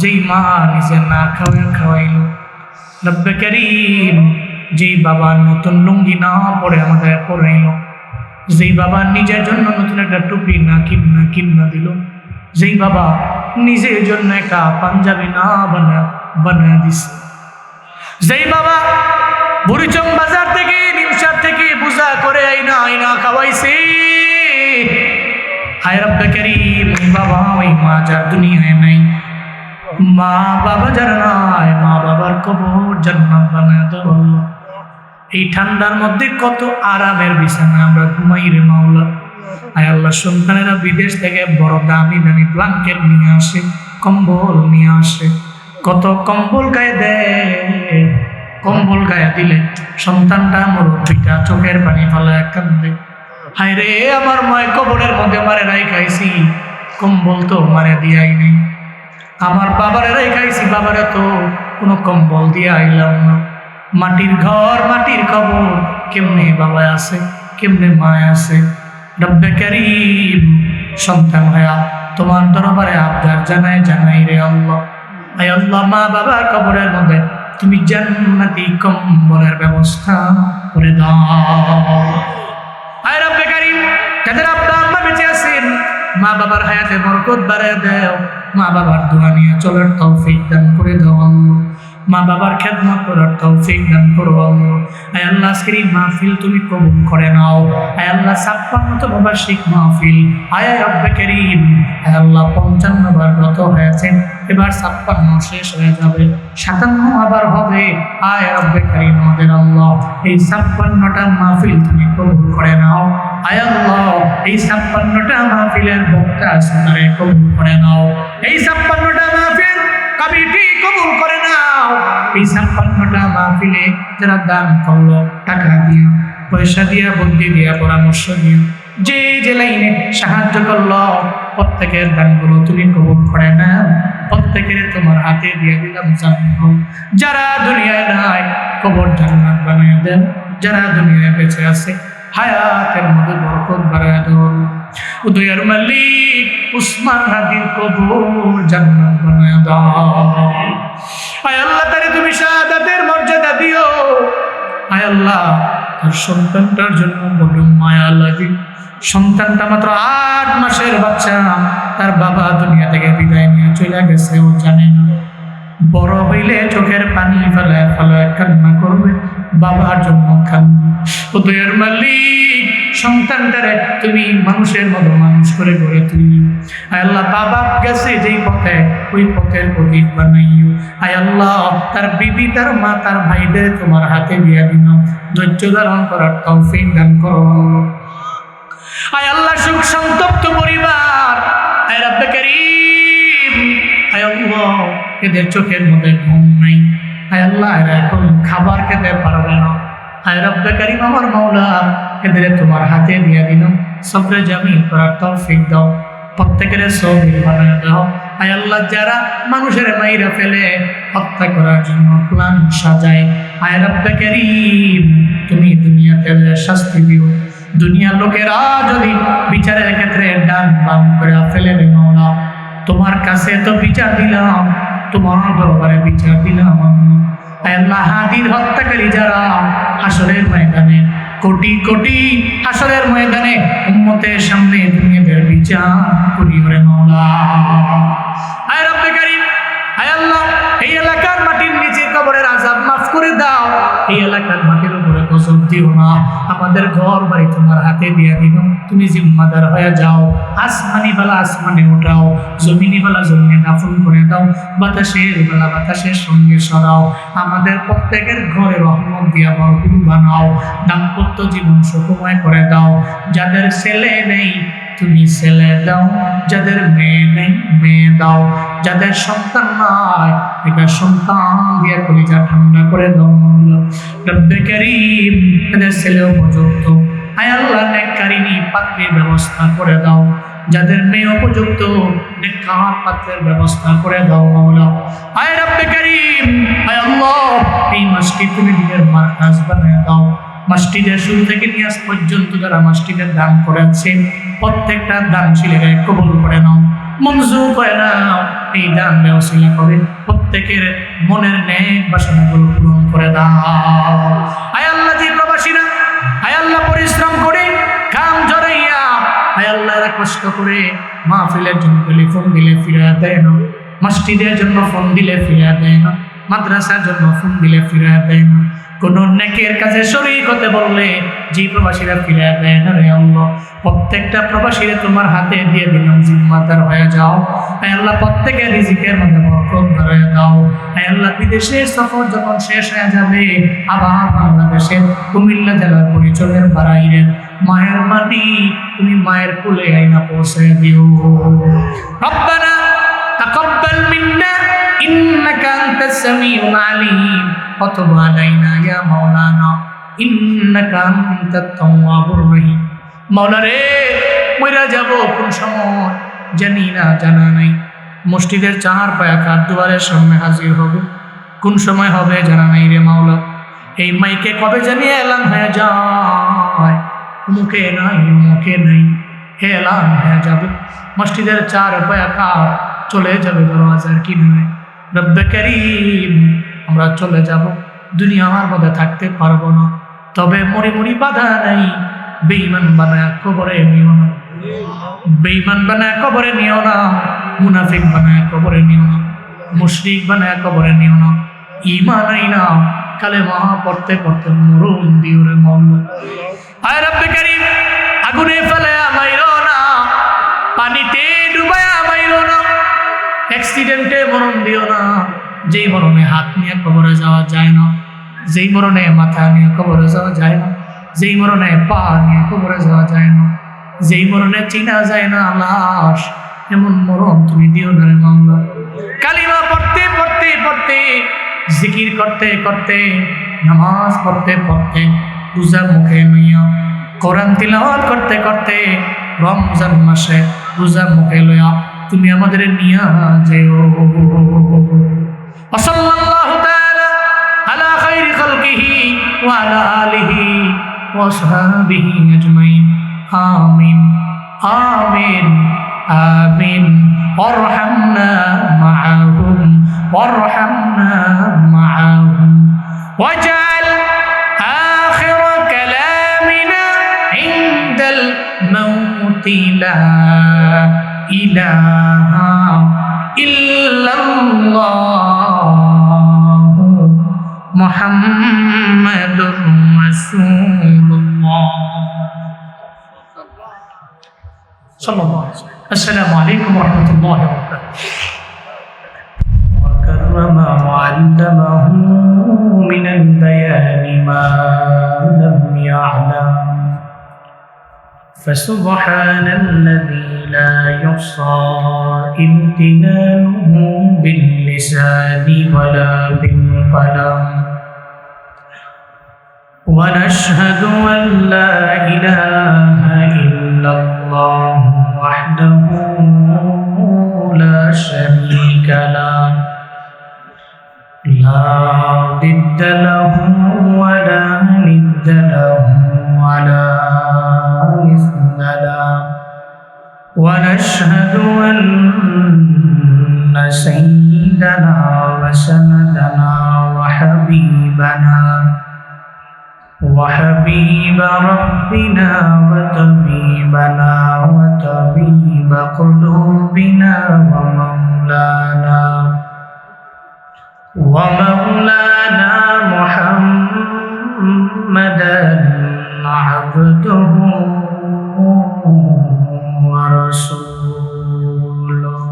যেই মা নিজে না খাওয়াইলো, রব্বে কারীম, যেই বাবা নতুন লুঙ্গি না পরে আমাদের পরাইলো, যেই বাবা নিজের জন্য নতুন একটা টুপি না কিনা দিল, যেই বাবা নিজের জন্য একটা পাঞ্জাবি না বানা দিছে, যেই বাবা বুড়িচং বাজার থেকে নিমসার থেকে পূজা করে আইনা খাওয়াইছে। হায় রব্বে কারীম, বাবা ওই মা যার দুনিয়ায় নাই, মা বাবা যার নাই, মা বাবার কবর জান্নাত বানায় দাও আল্লাহ। এই ঠান্ডার মধ্যে কত আরামের বিছানা আমরা ঘুমাই রে মাওলা। আয় আল্লাহ, সন্তানেরা বিদেশ থেকে বড় দামি ব্ল্যাঙ্কেট নিয়ে আসে, কম্বল নিয়ে আসে, কত কম্বল গায়ে দেয়। কম্বল গায়ে দিলে সন্তানটা মুরব্বিটা চোখের পানি ফেলায় কান্দে। হায় রে, আমার মায় কবরের মধ্যে মারে নাই খাইছি, কম্বল তো মারে দিয়াই নেই। আমার বাবারে রেখাইছি, বাবারে তো কোনো কম্বল দিয়ে আইলাম না। মাটির ঘর, মাটির কবর, কেমনে বাবা আছে, কেমনে মা আছে। রব্বে কারীম, সন্তান হয়া তোমার দরবারে আবদার জানাই রে আল্লাহ। আয় আল্লাহ, মা বাবার কবরের মধ্যে তুমি জান্নাতি কম্বলের ব্যবস্থা করে দাও। আয় রব্বে কারীম, যাদের আব্বা আম্মা বেঁচে আছেন, মা বাবার হায়াতে বরকত বাড়ায় দাও। মা বাবার দোয়া নিয়ে চলার তৌফিক দান করে দাও আল্লাহ। মা বাবার খেদমত করার তৌফিক দান করো আল্লাহ। আয় আল্লাহ, আজকের এই মাহফিল তুমি কবুল করে নাও। আয় আল্লাহ, 56তম বার্ষিক মাহফিল, আয় রব্বে কারীম, আয় আল্লাহ 55 বার গত হয়েছে, এবার 56 শেষ হয়ে যাবে, 57 আবার হবে। আয় রব্বে কারীম আমাদের আল্লাহ, এই 56টা মাহফিল তুমি কবুল করে নাও। আয় আল্লাহ, এই 56টা মাহফিলের বক্তা শ্রোতারে কবুল করে নাও। এই 56টা মাহফিল কমিটি কবুল করে নাও। এই 56টা মাহফিলে যারা দান করলো, টাকা দিয়া, পয়সা দিয়া, বুদ্ধি দিয়া, পরামর্শ দিয়া, যে লাইনে সাহায্য করলো, প্রত্যেকের দানগুলো তুমি কবুল করে নাও। প্রত্যেকের তোমার হাতে দিয়ে দিলাম জান্নাত। যারা দুনিয়ায় নাই, কবর জান্নাত বানিয়ে দেন। যারা দুনিয়ায় বেঁচে আছে, হায়াতের মধ্যে বরকত বাড়ায় দাও। উদয়ের মালিক উসমান হাদির কবর জান্নাত বানায় দাও। আয় আল্লাহ, তারে তুমি শাহাদাতের মর্যাদা দিও। আয় আল্লাহ, তার সন্তানটার জন্য বড় মায়া লাগে। সন্তানটা মাত্র 8 মাসের বাচ্চা, তার বাবা দুনিয়া থেকে বিদায় নিয়ে চলে গেছে, ও জানে না। বড় হইলে চোখের পানি ফেলায় ফেলায় কান্না করবে, বাবার জন্য কান্না। উদয়ের মালিক, সন্তানটারে তুমি মানুষের মতো মানুষ করে গড়ে তুলি। আয় আল্লাহ, বাবা গেছে যেই পথে, ওই পথের প্রতীক বানাইও। আয় আল্লাহ, তার বিবি, তার মা, তার ভাইদের তোমার হাতে দিয়ে দিলাম। ধৈর্য ধারণ করার তৌফিক দান করো। আয় আল্লাহ, সুখ সন্তপ্ত পরিবার, আয় রব্বে কারীম, আয় আল্লাহ, এদের চোখের মধ্যে ঘুম নাই। আয় আল্লাহ, এরা এখন খাবার খেতে পারবে না। আয় রব্বে কারীম, আমার মাওলা, এদের তোমার হাতে দিয়ে দিলাম। সবরে জামিল করার তৌফিক দাও। প্রত্যেকের সবির বানায় দাও। আয় আল্লাহ, যারা মানুষের মাইরা ফেলে, হত্যা করার জন্য প্ল্যান সাজায়, আয় রব্বে কারীম, তুমি দুনিয়াতে শাস্তি দিও। দুনিয়ার লোকেরা যদি বিচারের ক্ষেত্রে ডান বাম করে ফেলে রে মাওলা, তোমার কাছে তো বিচার দিলাম, তোমার দরবারে বিচার দিলাম। আয় আল্লাহ, হাদির হত্যাকারী যারা, হাসরের ময়দানে কোটি কোটি হাসরের ময়দানে উম্মতের সামনে দুনিয়াদের বিচার করি রে মাওলা। আয় রব্বে কারীম, আয় আল্লাহ, এই এলাকার মাটির নিচে কবরের আযাব মাফ করে দাও। এই এলাকার মাটির উপরে গজব দিও না। আমাদের ঘর বাড়ি তোমার হাতে দিয়ে দিল, তুমি জিম্মাদার হয়ে যাও। আসমানি বেলা আসমানে উঠাও, জমিনি বেলা জমিনে দাফন করে দাও, বাতাসের বেলা বাতাসের সঙ্গে সরাও। আমাদের প্রত্যেকের ঘরে রহমত দিয়া ভরপুর বানাও। দাম্পত্য জীবন সুখময় করে দাও। যাদের ছেলে নেই, তুমি ছেলে দাও। যাদের মেয়ে নেই, মেয়ে দাও। যাদের সন্তান নাই, এটা সন্তান দিয়ে কলিজা ঠান্ডা করে দাও। রব্বে কারীম, এদের ছেলে উপযুক্ত, আয় আল্লাহ, নেককারিনী পাত্রের ব্যবস্থা করে দাও। যাদের মেয়ে উপযুক্ত, নেককার পাত্রের ব্যবস্থা করে দাও মাওলা। আয় রব্বে কারীম, আয় আল্লাহ, এই মাসটি তুমি দিনের মারকাজ বানিয়ে দাও। মাসটিদের শুরু থেকে নিয়ে আজ পর্যন্ত যারা মাসটিদের দান করেছে, প্রত্যেকটা দানশীলের কবুল করে নাও, মঞ্জুর করে নাও। এই দান ব্যবস্থা করে প্রত্যেকের মনের নেক বাসনাগুলো পূরণ করে দাও। আয় আল্লাহ, যে প্রবাসীরা, আয় আল্লাহ, পরিশ্রম করে কাম জড়াইয়া, আয় আল্লাহ, কষ্ট করে মাহফিলের জন্য টেলিফোন দিলে ফিরিয়ে দেয় না, মসজিদের জন্য ফোন দিলে ফিরিয়ে দেয় না, মাদ্রাসার জন্য ফোন দিলে ফিরিয়ে দেয় না, কোন নেকের কাছে শরীক হতে বললে যে প্রবাসীরা ফিরিয়ে দেয় না রে আল্লাহ, প্রত্যেকটা প্রবাসীরা তোমার হাতে দিয়ে দিলাম, জিম্মাদার হয়ে যাও। আয় আল্লাহ, প্রত্যেকের রিজিকের মধ্যে বরকত ধরে দাও। আয় আল্লাহ, বিদেশের সফর যখন শেষ হয়ে যাবে, আবার বাংলাদেশের কুমিল্লা জেলার পরিচয়ের বাড়াইলেন মায়ের মাটি, তুমি মায়ের কুলে আইনা পৌঁছে দিও। রব্বানা তাকাব্বাল মিন্না ইন্নাকা আনতাস সামিউল আলিম ওয়া তুব আলাইনা ইয়া মাওলানা ইন্নাকা আনতাত তাওয়াবুর রহিম। মাওলা রে, মইরা যাব কোন সময় জানি না, জানা নাই। মসজিদের চার পায়া কার দুয়ারের সামনে হাজির হবে। কোন সময় হবে জানা নাই রে মাওলা। এই মাইকে কবে জানি এলান হয়ে যায়, মুখে নাই মুখে নাই, এলান হয়ে যাবে মসজিদের চার পায়া কার চলে যাবে দরওয়াজার কিনারে। রব্বে কারীম, আমরা চলে যাব, দুনিয়ার মধ্যে থাকতে পারবো না, তবে মরি মরি বাধা নাই। বেঈমান বানায় কবরে নিও না, বেঈমান বানায় কবরে নিও না, মুনাফিক বানায় কবরে নিও না, মুশরিক বানায় কবরে নিও না। ঈমান আইনা কালেমা পড়তে পড়তে মরণ দিও রে মাওলা। আয় রব্বে কারীম, আগুনে ফেলে মাইরো না, পানিতে ডুবায়া মাইরো না, অ্যাক্সিডেন্টে মরণ দিও না। যেই মরণে হাত নিয়ে কবরে যাওয়া যায় না, যেই মরণে মাথা নিয়ে কবরে যাওয়া যায় না, যেই মরণে পা নিয়ে কবরে যাওয়া যায় না, যেই মরণে চিনা যায় না লাশ, এমন মরণ তুমি দিও না রে মাওলা। কালিমা পড়তে পড়তে পড়তে, জিকির করতে করতে, নামাজ পড়তে পড়তে, রোজা মুখে লইয়া, কোরআন তিলাওয়াত করতে করতে, রমজান মাসে রোজা মুখে লইয়া তুমি আমাদের নিয়া যেও। সাল্লাল্লাহু তাআলা আলা খায়রি খালকিহি ওয়া আলা আলিহি ওয়া আসহাবিহি আজমাইন। আমিন আমিন আমিন। ওয়ারহামনা মাআহুম ওয়ারহামনা মাআহুম ওয়াজআল আখির কালামিনা ইনদাল মাউতি লা ইলাহা ইল্লাল্লাহ মুহাম্মাদুর রাসূলুল্লাহ সাল্লাল্লাহু আলাইহি ওয়াসাল্লাম। আসসালামু আলাইকুম ওয়া রাহমাতুল্লাহি ওয়া বারাকাতুহু। ওয়া কাররামা ওয়া আল্লামাহু মিনাল বায়ানি মা লাম ইয়া'লাম। فسبحان الذي لا يحصى امتنانه باللسان ولا بالقلم. ونشهد أن لا إله إلا الله وحده لا شريك له، لا ضد له ولا ند له ولا مثل له. ونشهد أن سيدنا وسندنا وحبيب ربنا وطبيبنا وطبيب قلوبنا ومولانا محمدا عبده ورسوله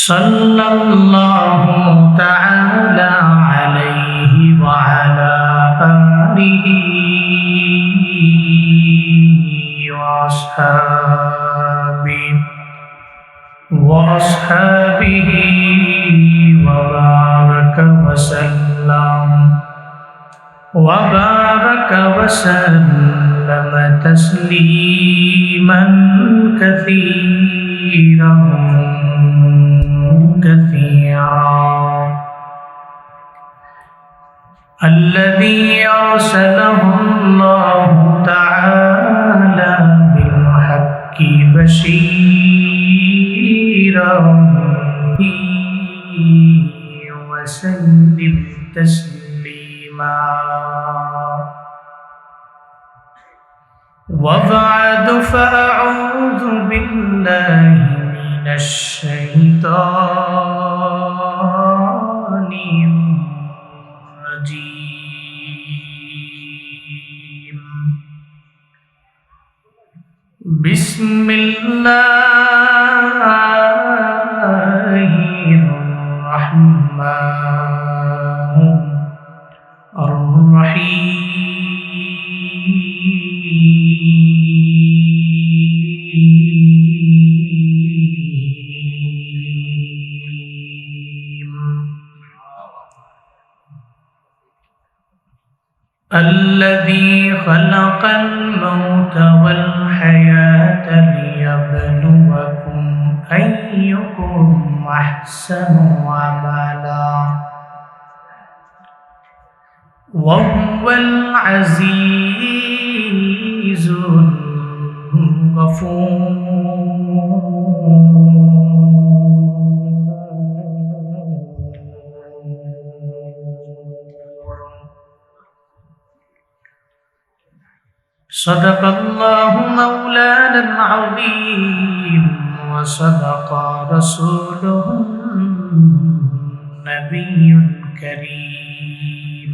صلى الله تعالى عليه وعلى آله وأصحابه وبارك وسلم تسليما كثيرا الذي أرسله الله تعالى بالحق بشيرا وسلم تسليما. وبعد فأعوذ بالله من الشيطان الرجيم. بسم الله الرحمن الرحيم. الذي خلق الموت والحياة ليبلوكم أيكم أحسن عملا وهو العزيز الغفور. صدق الله مولانا العظيم وصدق رسوله النبي الكريم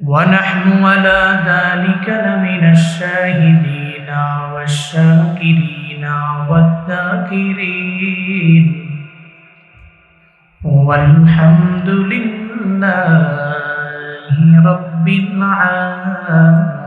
ونحن على ذلك لمن الشاهدين والشاكرين والذاكرين والحمد لله رب العالمين.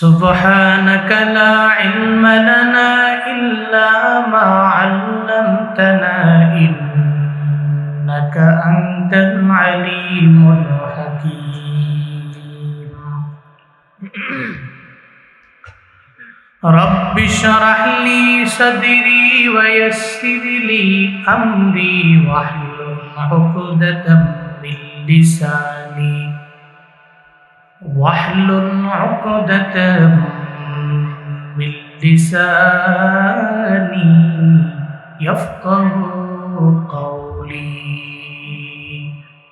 سبحانك لا علم لنا إلا ما علمتنا إنك أنت العليم الحكيم. رب اشرح لي صدري ويسر لي أمري واحلل عقدة من لساني يفقه قولي.